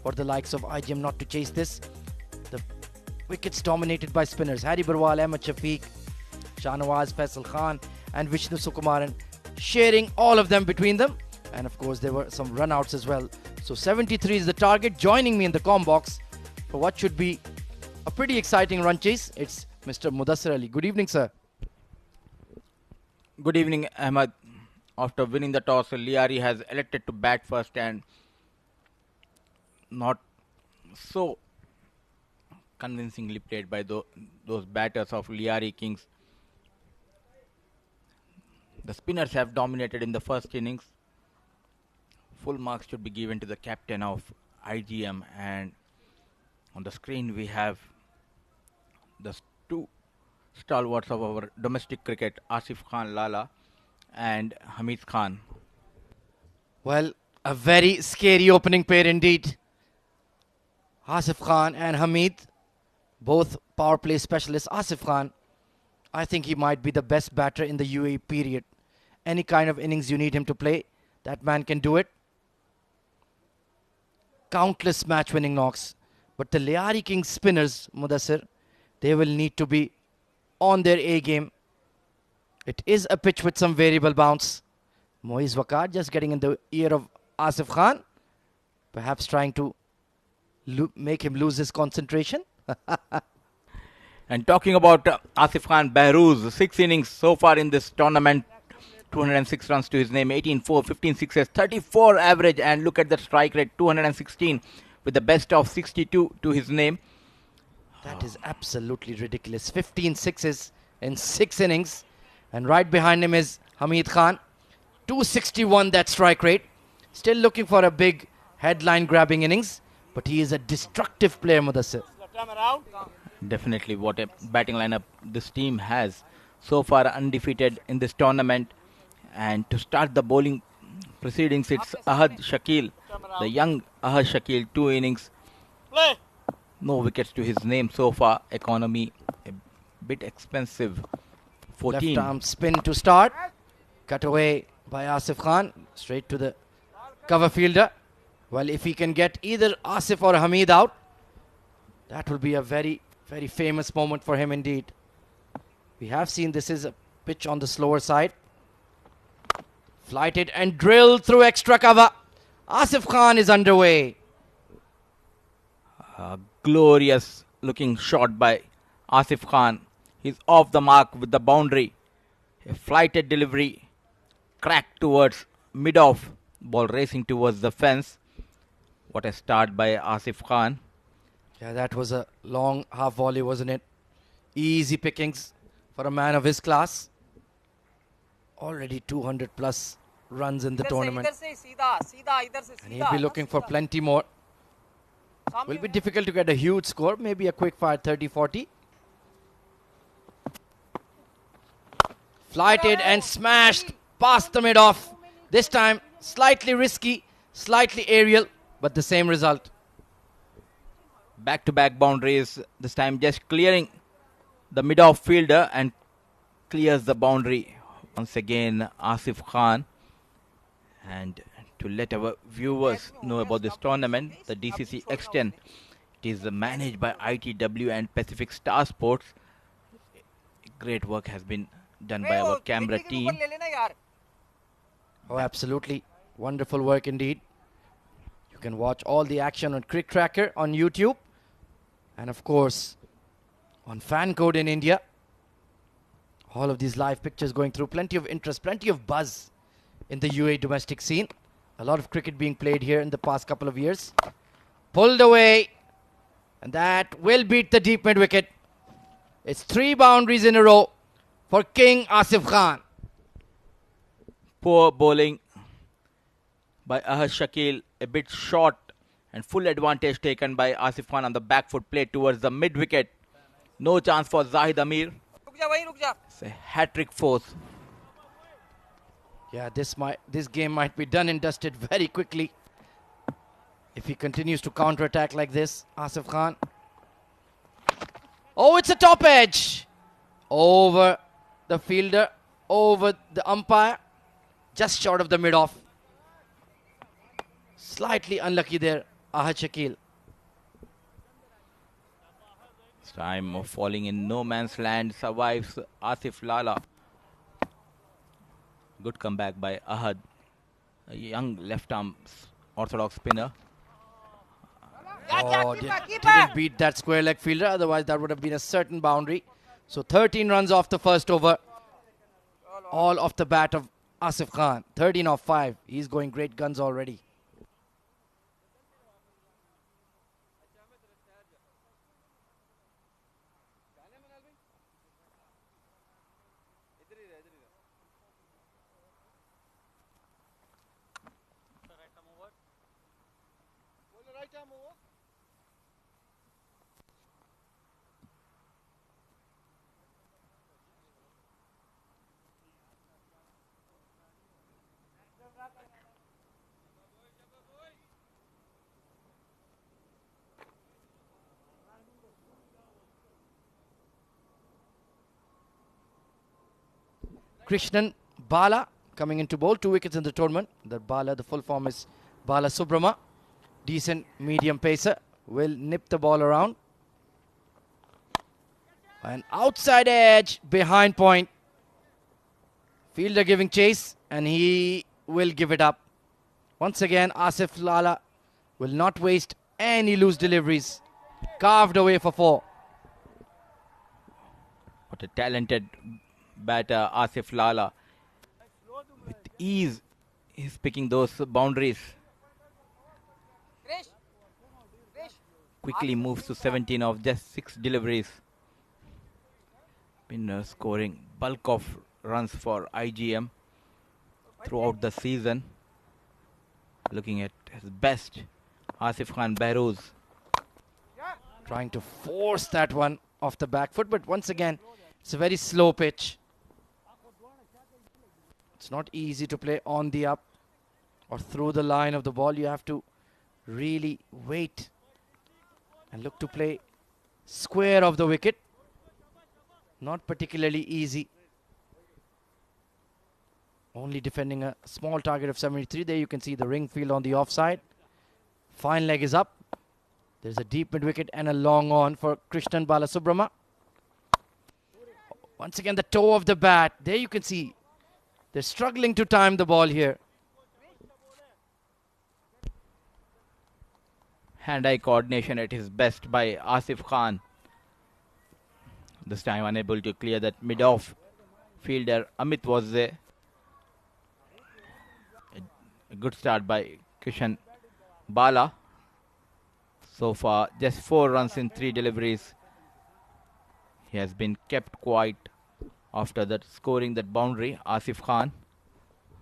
for the likes of IGM not to chase this. The wickets dominated by spinners. Harry Barwal, Ahmed Shafiq, Shahnawaz, Faisal Khan and Vishnu Sukumaran, sharing all of them between them. And of course there were some run-outs as well. So 73 is the target. Joining me in the comm box for what should be a pretty exciting run chase, it's Mr. Mudassir Ali. Good evening, sir. Good evening, Ahmed. After winning the toss, Lyari has elected to bat first and not so convincingly played by those batters of Lyari Kings. The spinners have dominated in the first innings. Full marks should be given to the captain of IGM, and on the screen we have the two stalwarts of our domestic cricket, Asif Khan Lala and Hamid Khan. Well, a very scary opening pair indeed. Asif Khan and Hamid, both power play specialists. Asif Khan, I think he might be the best batter in the UAE period. Any kind of innings you need him to play, that man can do it. Countless match-winning knocks. But the Lyari Kings spinners, Mudassir, they will need to be on their A game. It is a pitch with some variable bounce. Moiz Waqar just getting in the ear of Asif Khan, perhaps trying to make him lose his concentration. And talking about Asif Khan, Behrooz, 6 innings so far in this tournament, 206 runs to his name, 18-4, 15 sixes, 34 average, and look at the strike rate, 216 with the best of 62 to his name. That is absolutely ridiculous. 15 sixes in 6 innings. And right behind him is Hamid Khan. 261 that strike rate. Still looking for a big headline grabbing innings. But he is a destructive player, Mudassir. Definitely what a batting lineup this team has. So far undefeated in this tournament. And to start the bowling proceedings, it's Ahad Shakil. The young Ahad Shakil, 2 innings. No wickets to his name so far. Economy a bit expensive. 14. Left arm spin to start. Cut away by Asif Khan. Straight to the cover fielder. Well, if he can get either Asif or Hamid out, that will be a very, very famous moment for him indeed. We have seen this is a pitch on the slower side. Flighted and drilled through extra cover. Asif Khan is underway. Glorious looking shot by Asif Khan. He's off the mark with the boundary. A flighted delivery. Cracked towards mid-off. Ball racing towards the fence. What a start by Asif Khan. Yeah, that was a long half volley, wasn't it? Easy pickings for a man of his class. Already 200 plus runs in the tournament. And he'll be looking for plenty more. Will be difficult to get a huge score. Maybe a quick fire 30-40. Flighted and smashed past the mid-off. This time slightly risky, slightly aerial, but the same result. Back-to-back boundaries. This time just clearing the mid-off fielder and clears the boundary. Once again, Asif Khan. And to let our viewers know about this tournament, the DCC X10, it is managed by ITW and Pacific Star Sports. Great work has been done by our camera team. Oh, absolutely. Wonderful work indeed. You can watch all the action on CricTracker on YouTube. And of course, on Fancode in India. All of these live pictures going through. Plenty of interest, plenty of buzz in the UAE domestic scene. A lot of cricket being played here in the past couple of years. Pulled away. And that will beat the deep mid wicket. It's 3 boundaries in a row for King Asif Khan. Poor bowling by Ahad Shakil. A bit short and full advantage taken by Asif Khan on the back foot play towards the mid wicket. No chance for Zahid Amir. It's a hat-trick force. Yeah, this game might be done and dusted very quickly if he continues to counter-attack like this. Asif Khan. Oh, it's a top edge. Over the fielder, over the umpire. Just short of the mid-off. Slightly unlucky there, Ahad Shakil. Time of falling in no man's land. Survives Asif Lala. Good comeback by Ahad. A young left-arm orthodox spinner. Oh, didn't beat that square leg fielder. Otherwise, that would have been a certain boundary. So 13 runs off the first over. All off the bat of Asif Khan. 13 off 5. He's going great guns already. Krishnan Bala coming into bowl. 2 wickets in the tournament. That Bala, the full form is Bala Subrama. Decent medium pacer. Will nip the ball around. An outside edge behind point. Fielder giving chase and he will give it up. Once again, Asif Lala will not waste any loose deliveries. Carved away for 4. What a talented batter, Asif Lala. With ease, he's picking those boundaries. Quickly moves to 17 of just 6 deliveries. Been scoring bulk of runs for IGM throughout the season. Looking at his best, Asif Khan Behrouz. Trying to force that one off the back foot, but once again, it's a very slow pitch. It's not easy to play on the up or through the line of the ball. You have to really wait and look to play square of the wicket. Not particularly easy. Only defending a small target of 73. There you can see the ring field on the offside. Fine leg is up. There's a deep mid wicket and a long on for Krishnan Balasubrama. Once again, the toe of the bat. There you can see they're struggling to time the ball here. Hand-eye coordination at his best by Asif Khan. This time unable to clear that mid-off fielder. Amit was there. A good start by Kishan Bala. So far, just 4 runs in 3 deliveries. He has been kept quiet after that scoring that boundary, Asif Khan.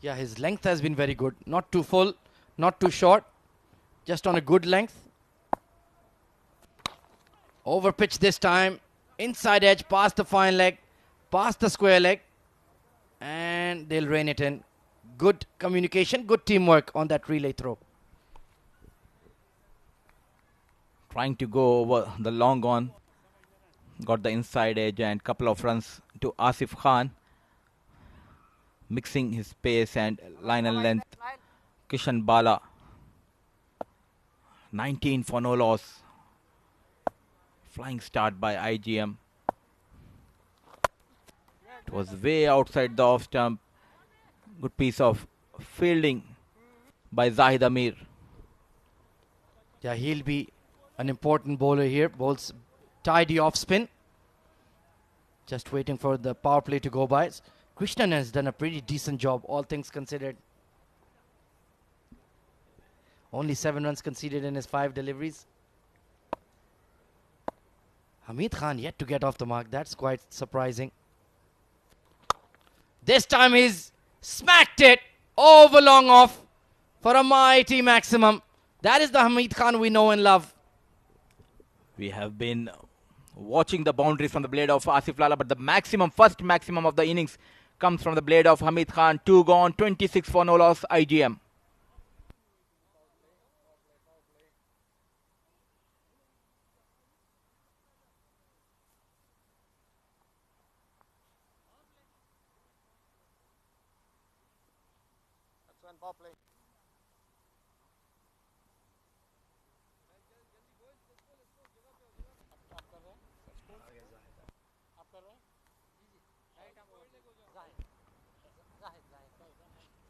Yeah, his length has been very good. Not too full, not too short. Just on a good length. Over pitch this time. Inside edge, past the fine leg, past the square leg. And they'll rein it in. Good communication, good teamwork on that relay throw. Trying to go over the long on. Got the inside edge and couple of runs to Asif Khan. Mixing his pace and line and length. Kishan Bala. 19 for no loss. Flying start by IGM. It was way outside the off stump. Good piece of fielding by Zahid Amir. Yeah, he'll be an important bowler here. Bowls tidy off spin. Just waiting for the power play to go by. Krishnan has done a pretty decent job, all things considered. Only 7 runs conceded in his 5 deliveries. Hamid Khan yet to get off the mark. That's quite surprising. This time he's smacked it over long off for a mighty maximum. That is the Hamid Khan we know and love. We have been watching the boundaries from the blade of Asif Lala, but the first maximum of the innings comes from the blade of Hamid Khan. 2 gone, 26 for no loss, IGM.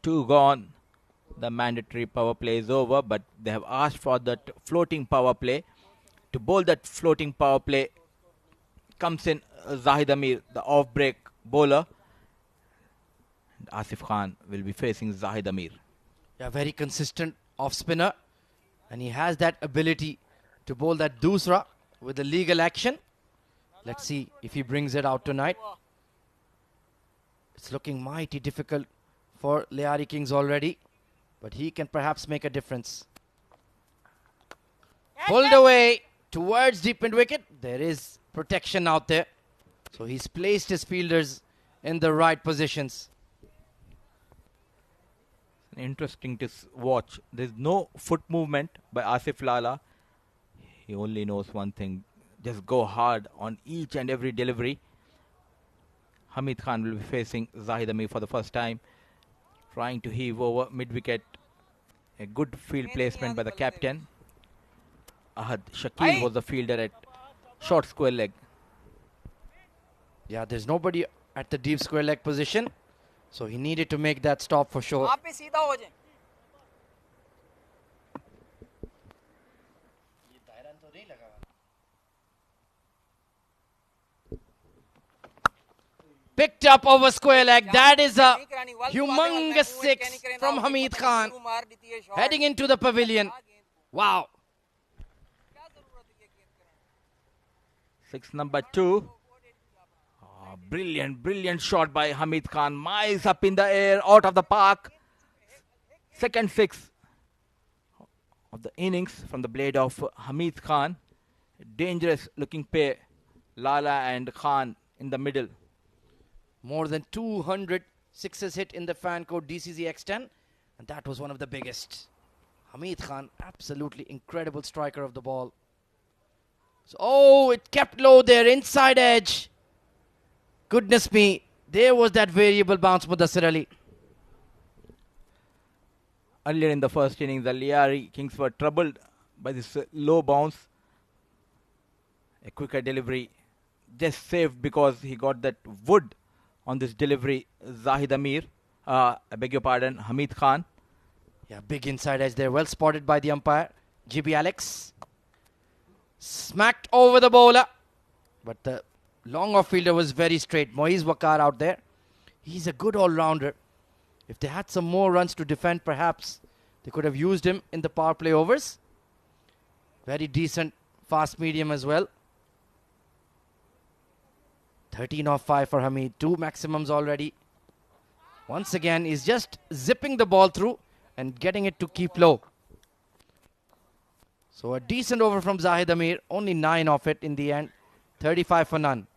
Two gone. The mandatory power play is over, but they have asked for that floating power play. To bowl that floating power play comes in Zahid Amir, the off-break bowler. And Asif Khan will be facing Zahid Amir. Yeah, very consistent off-spinner. And he has that ability to bowl that doosra with the legal action. Let's see if he brings it out tonight. It's looking mighty difficult for Lyari Kings already, but he can perhaps make a difference. Pulled away towards deep mid wicket. There is protection out there, so he's placed his fielders in the right positions. Interesting to watch. There's no foot movement by Asif Lala. He only knows one thing: just go hard on each and every delivery. Hamid Khan will be facing Zahid Amir for the first time, trying to heave over mid-wicket. A good field placement by the captain. Ahad Shakil was the fielder at short square leg. Yeah, there's nobody at the deep square leg position, so he needed to make that stop for sure. Picked up over square leg. That is a humongous six from Hamid Khan. Heading into the pavilion. Wow. Six number 2. Oh, brilliant shot by Hamid Khan. Miles up in the air, out of the park. Second six of the innings from the blade of Hamid Khan. Dangerous looking pair. Lala and Khan in the middle. More than 200 sixes hit in the fan code DCC X10, and that was one of the biggest. Hamid Khan, absolutely incredible striker of the ball. So, oh, it kept low there, inside edge. Goodness me, there was that variable bounce, Mudassir Ali. Earlier in the first innings, the Lyari Kings were troubled by this low bounce. A quicker delivery, just saved because he got that wood on this delivery. Zahid Amir, I beg your pardon, Hamid Khan. Yeah, big inside edge there, well spotted by the umpire, GB Alex. Smacked over the bowler, but the long off fielder was very straight. Moiz Wakar out there. He's a good all-rounder. If they had some more runs to defend, perhaps they could have used him in the power play overs. Very decent fast medium as well. 13 off 5 for Hamid. 2 maximums already. Once again, he's just zipping the ball through and getting it to keep low. So a decent over from Zahid Amir. Only 9 off it in the end. 35 for none.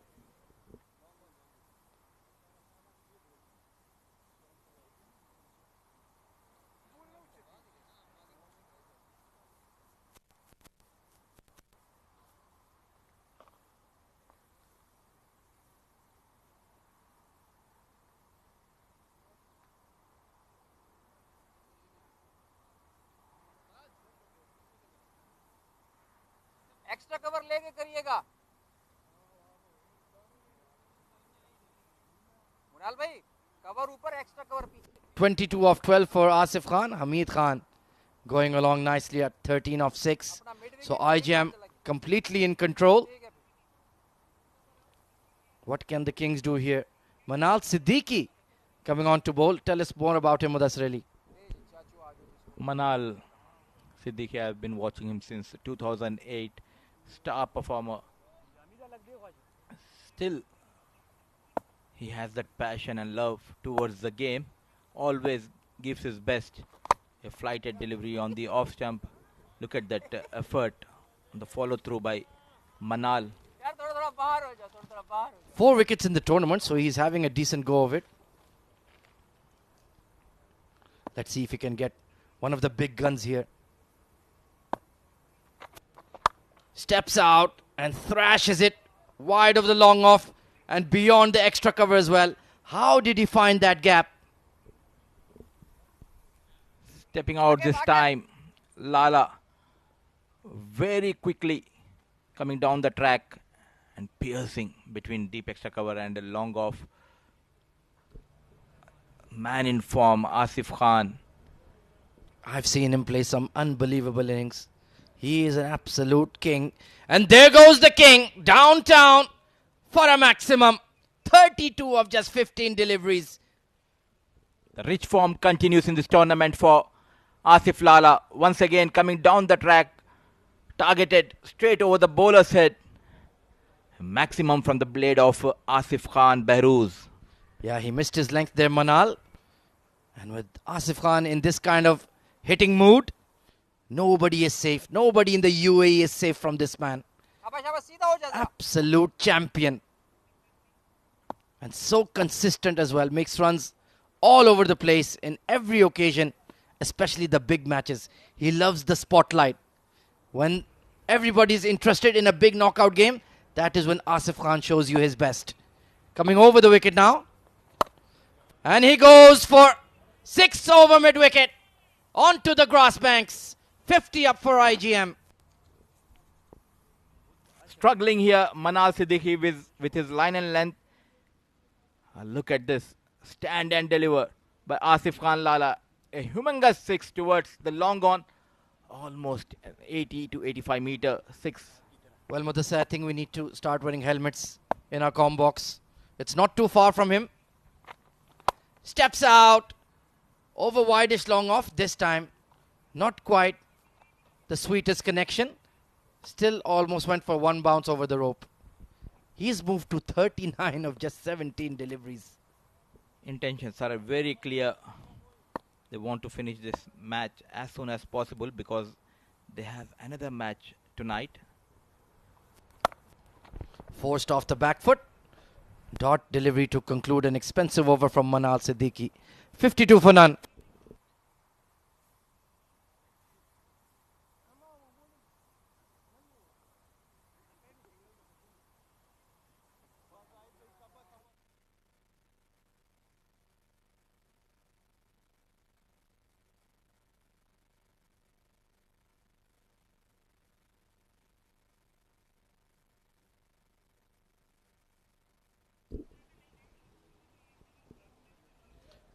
Extra cover लेके करिएगा मुनाल भाई cover ऊपर extra cover पीछे 22 off 12 for Asif Khan. Hamid Khan going along nicely at 13 off 6. So IGM completely in control. What can the Kings do here? Manal Siddiqui coming on to bowl. Tell us more about him, Mudassir Ali. Manal Siddiqui, I've been watching him since 2008. Star performer. Still, he has that passion and love towards the game. Always gives his best. A flighted delivery on the off stump. Look at that effort. The follow through by Manal. हो जाओ, थोड़ा बाहर हो जाओ. 4 wickets in the tournament, so he's having a decent go of it. Let's see if he can get one of the big guns here. Steps out and thrashes it wide of the long off and beyond the extra cover as well. How did he find that gap? Stepping out this time, Lala very quickly coming down the track and piercing between deep extra cover and a long off. Man in form, Asif Khan. I've seen him play some unbelievable innings. He is an absolute king. And there goes the king downtown for a maximum. 32 of just 15 deliveries. The rich form continues in this tournament for Asif Lala. Once again coming down the track, targeted straight over the bowler's head. Maximum from the blade of Asif Khan Behrooz. Yeah, he missed his length there, Manal. And with Asif Khan in this kind of hitting mood, nobody is safe. Nobody in the UAE is safe from this man. शाबाश शाबाश सीधा हो जा. Absolute champion. And so consistent as well. Makes runs all over the place in every occasion, especially the big matches. He loves the spotlight. When everybody is interested in a big knockout game, that is when Asif Khan shows you his best. Coming over the wicket now. And he goes for 6 over mid-wicket. Onto the grass banks. 50 up for IGM. Struggling here, Manal Siddiqui with his line and length. Look at this. Stand and deliver by Asif Khan Lala. A humongous 6 towards the long on. Almost 80 to 85 meter 6. Well, Mudassar, I think we need to start wearing helmets in our comm box. It's not too far from him. Steps out. Over wideish long off this time. Not quite the sweetest connection. Still almost went for one bounce over the rope. He's moved to 39 of just 17 deliveries. Intentions are very clear. They want to finish this match as soon as possible because they have another match tonight. Forced off the back foot. Dot delivery to conclude an expensive over from Manal Siddiqui. 52 for none.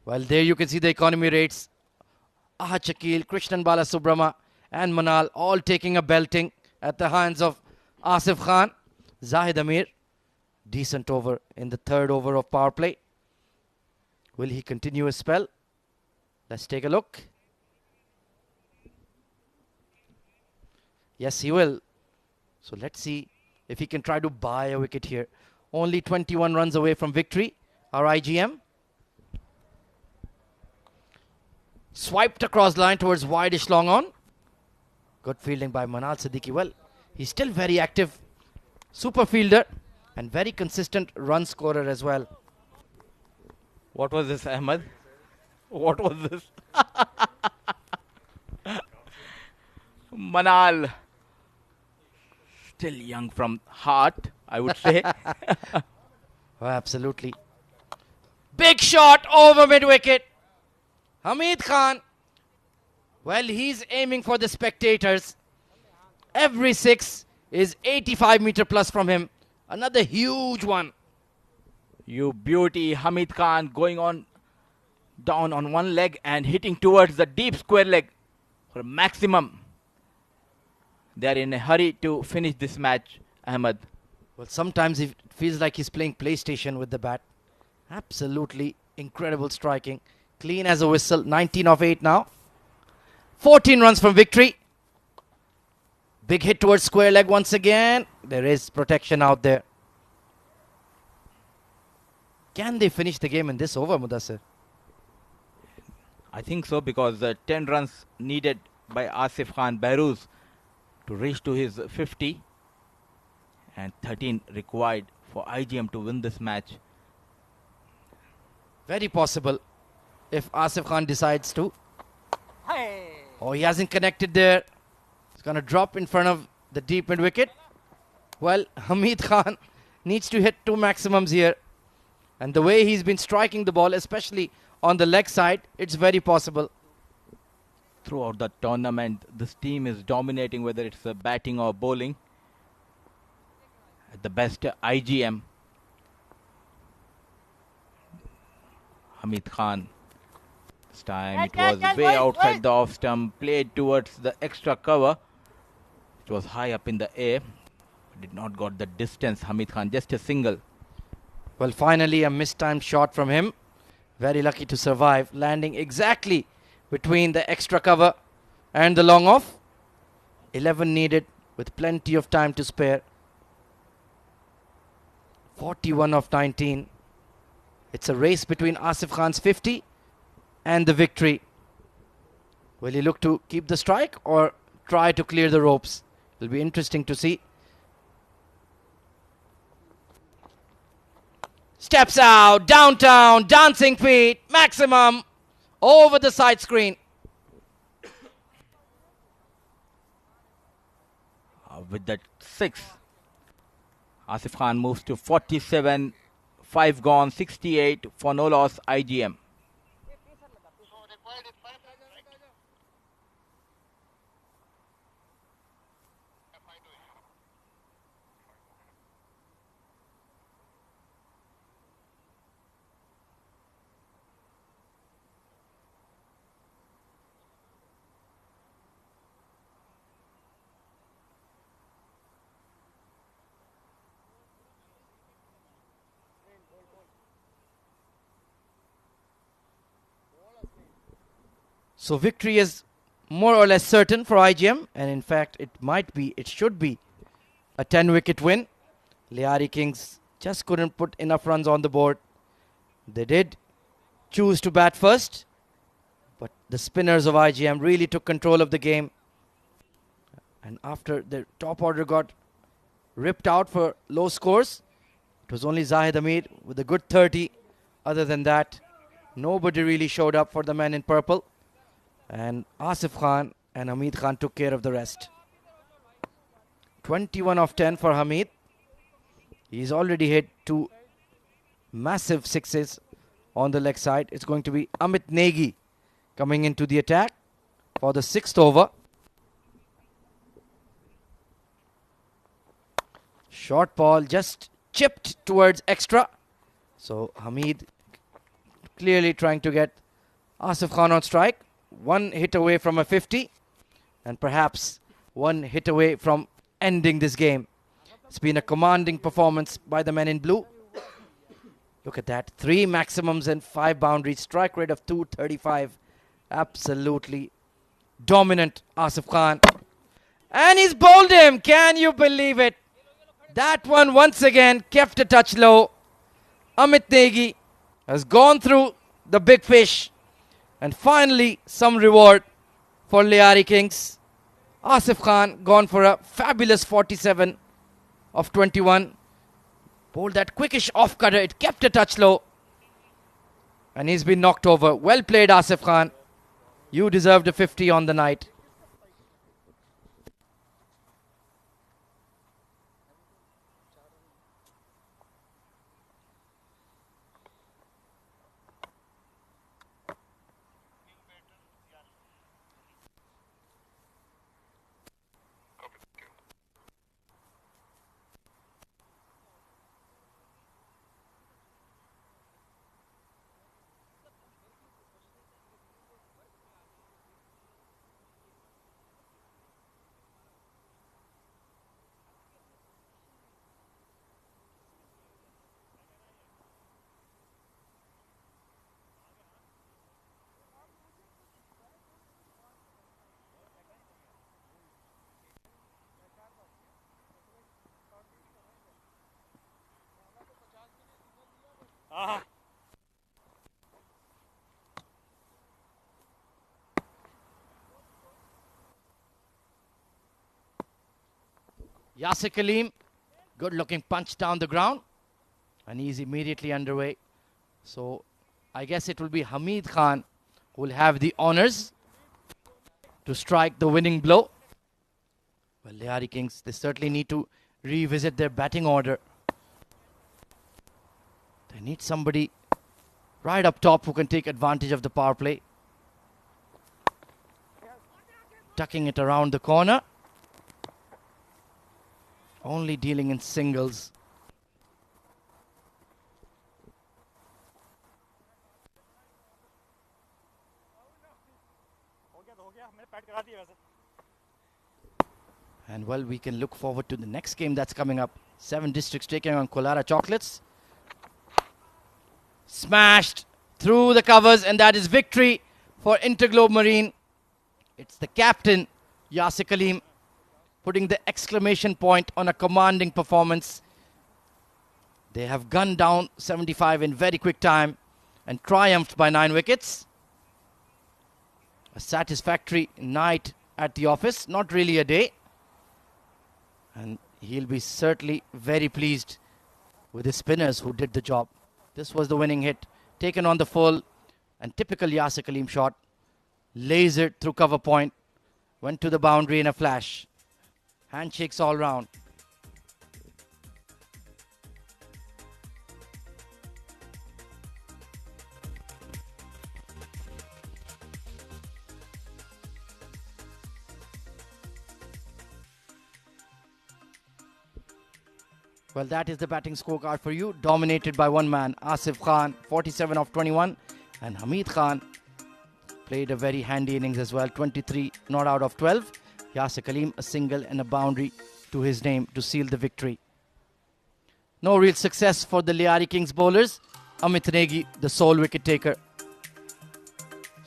Well, there you can see the economy rates. Aha Shakil, Krishnan Bala Subrama and Manal all taking a belting at the hands of Asif Khan. Zahid Amir, decent over in the 3rd over of power play. Will he continue his spell? Let's take a look. Yes, he will. So let's see if he can try to buy a wicket here. Only 21 runs away from victory, our IGM. Swiped across line towards wideish long on. Good fielding by Manal Siddiqui. Well, he's still very active. Super fielder and very consistent run scorer as well. What was this, Ahmed? What was this? Manal. Still young from heart, I would say. Oh, absolutely. Big shot over mid-wicket. Hamid Khan. Well, he's aiming for the spectators. Every 6 is 85 meter plus from him. Another huge one. You beauty, Hamid Khan going on down on one leg and hitting towards the deep square leg for maximum. They are in a hurry to finish this match, Ahmed. Well, sometimes it feels like he's playing PlayStation with the bat. Absolutely incredible striking. Clean as a whistle. 19 of 8 now. 14 runs from victory. Big hit towards square leg once again. There is protection out there. Can they finish the game in this over, Mudassir? I think so because the 10 runs needed by Asif Khan Behrooz to reach to his 50 and 13 required for IGM to win this match. Very possible if Asif Khan decides to. Hey. Oh, he hasn't connected there. He's going to drop in front of the deep mid wicket. Well, Hamid Khan needs to hit 2 maximums here. And the way he's been striking the ball, especially on the leg side, it's very possible. Throughout the tournament, this team is dominating, whether it's batting or bowling. At the best, IGM. Hamid Khan. This time it was way outside the off stump, played towards the extra cover. It was high up in the air. Did not got the distance, Hamid Khan, just a single. Well, finally a mistimed shot from him. Very lucky to survive, landing exactly between the extra cover and the long off. 11 needed with plenty of time to spare. 41 of 19. It's a race between Asif Khan's 50 and the victory. Will he look to keep the strike or try to clear the ropes? It'll be interesting to see. Steps out, downtown, dancing feet, maximum, over the side screen. With that 6, Asif Khan moves to 47, 5 gone, 68 for no loss, IGM. So victory is more or less certain for IGM, and in fact it should be a 10-wicket win. Lyari Kings just couldn't put enough runs on the board. They did choose to bat first, but the spinners of IGM really took control of the game. And after the top order got ripped out for low scores, it was only Zahid Amir with a good 30. Other than that, nobody really showed up for the men in purple. And Asif Khan and Hamid Khan took care of the rest. 21 of 10 for Hamid. He's already hit 2 massive sixes on the leg side. It's going to be Amit Negi coming into the attack for the 6th over. Short ball just chipped towards extra. So Hamid clearly trying to get Asif Khan on strike. 1 hit away from a 50 and perhaps 1 hit away from ending this game. It's been a commanding performance by the men in blue. Look at that. 3 maximums and 5 boundaries. Strike rate of 235. Absolutely dominant Asif Khan. And he's bowled him. Can you believe it? That one once again kept a touch low. Amit Negi has gone through the big fish. And finally, some reward for Lyari Kings. Asif Khan gone for a fabulous 47 of 21. Bowled that quickish off-cutter. It kept a touch low. And he's been knocked over. Well played, Asif Khan. You deserved a 50 on the night. Yasir Kaleem, good looking punch down the ground. And he's immediately underway. So I guess it will be Hamid Khan who will have the honors to strike the winning blow. Well, Lyari Kings, they certainly need to revisit their batting order. They need somebody right up top who can take advantage of the power play. Tucking it around the corner. Only dealing in singles. And well, we can look forward to the next game that's coming up. 7 districts taking on Kolara Chocolates. Smashed through the covers, and that is victory for Interglobe Marine. It's the captain, Yasir Kaleem, putting the exclamation point on a commanding performance. They have gunned down 75 in very quick time and triumphed by 9 wickets. A satisfactory night at the office, not really a day. And he'll be certainly very pleased with his spinners who did the job. This was the winning hit, taken on the full, and typical Yasir Kaleem shot. Lasered through cover point, went to the boundary in a flash. Handshakes all round. Well, that is the batting scorecard for you. Dominated by one man, Asif Khan, 47 of 21. And Hamid Khan played a very handy innings as well, 23 not out of 12. Yasir Kaleem, a single and a boundary to his name to seal the victory. No real success for the Lyari Kings bowlers. Amit Negi, the sole wicket taker.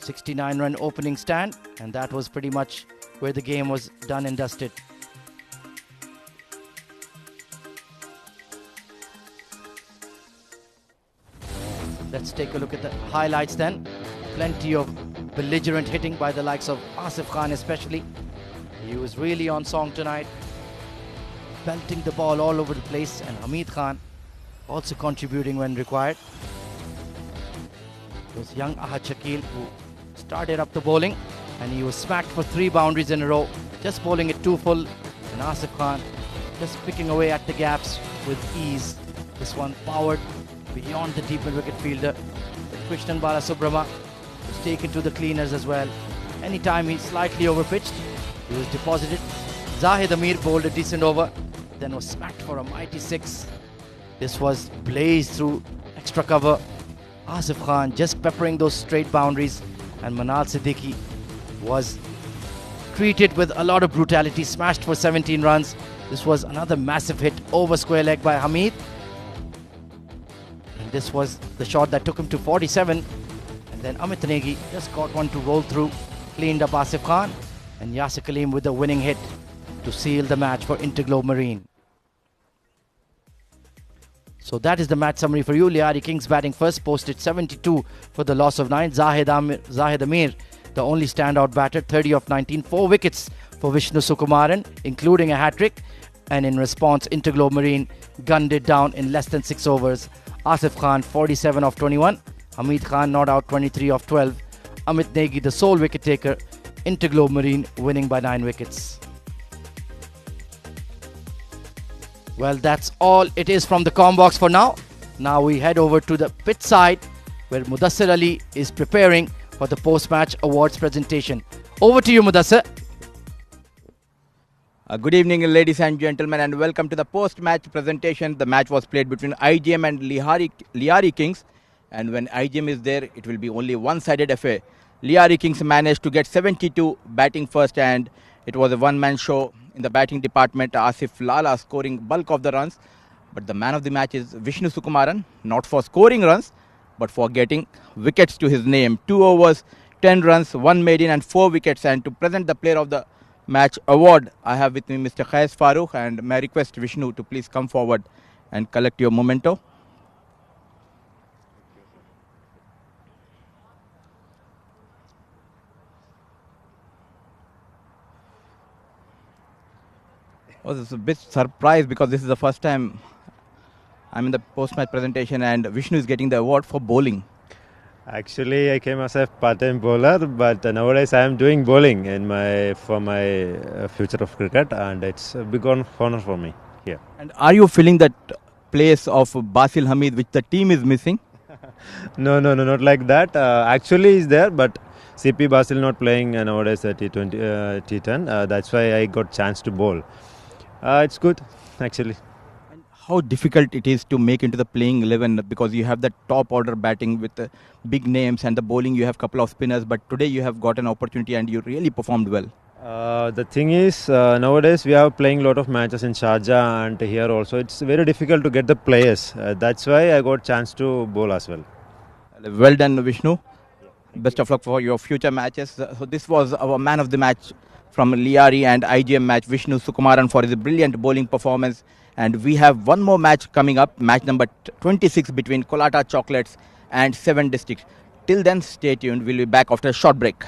69-run opening stand, and that was pretty much where the game was done and dusted. Let's take a look at the highlights then. Plenty of belligerent hitting by the likes of Asif Khan especially. He was really on song tonight, belting the ball all over the place, and Hamid Khan also contributing when required. It was young Ahad Shakil who started up the bowling, and he was smacked for 3 boundaries in a row, just bowling it too full, and Asif Khan just picking away at the gaps with ease. This one powered beyond the deep wicket fielder. Krishnan Balasubramanian was taken to the cleaners as well. Anytime he slightly overpitched, he was deposited. Zahid Amir bowled a decent over, then was smacked for a mighty 6. This was blazed through extra cover. Asif Khan just peppering those straight boundaries, and Manal Siddiqui was treated with a lot of brutality, smashed for 17 runs. This was another massive hit over square leg by Hamid. And this was the shot that took him to 47. And then Amit Negi just got one to roll through, cleaned up Asif Khan, and Yasir Kaleem with the winning hit to seal the match for Interglobe Marine. So that is the match summary for you. Lyari Kings batting first, posted 72 for the loss of 9. Zahid Amir, the only standout batter, 30 of 19, 4 wickets for Vishnu Sukumaran, including a hat-trick. And in response, Interglobe Marine gunned it down in less than 6 overs. Asif Khan, 47 of 21. Hamid Khan not out, 23 of 12. Amit Negi, the sole wicket taker. Interglobe Marine winning by 9 wickets. Well, that's all it is from the Combox for now. Now we head over to the pitch side where Mudassir Ali is preparing for the post-match awards presentation. Over to you, Mudassir. Good evening, ladies and gentlemen, and welcome to the post-match presentation. The match was played between IGM and Lyari Kings, and when IGM is there, it will be only one-sided affair. Lyari Kings managed to get 72 batting first, and it was a one-man show in the batting department. Asif Lala scoring bulk of the runs, but the man of the match is Vishnu Sukumaran, not for scoring runs, but for getting wickets to his name. 2 overs, 10 runs, 1 maiden and 4 wickets. And to present the player of the match award, I have with me Mr. Khais Farooq, and may I request Vishnu to please come forward and collect your memento. I was a bit surprised because this is the first time I'm in the post-match presentation, and Vishnu is getting the award for bowling. Actually, I came as a part-time bowler, but nowadays I am doing bowling for my future of cricket, and it's a big honor for me here. And are you feeling that place of Basil Hamid, which the team is missing? No, not like that. Actually, is there, but CP Basil not playing nowadays at T20, T10. That's why I got chance to bowl. It's good, actually. How difficult it is to make into the playing 11, because you have the top order batting with big names, and the bowling you have couple of spinners, but today you have got an opportunity and you really performed well. The thing is, nowadays we are playing a lot of matches in Sharjah and here also. It's very difficult to get the players. That's why I got chance to bowl as well. Well done, Vishnu. Best of luck for your future matches. So this was our man of the match from Lyari and IGM match, Vishnu Sukumaran, for his brilliant bowling performance. And we have one more match coming up, match number 26 between Kolata Chocolates and 7 Districts. Till then, stay tuned. We'll be back after a short break.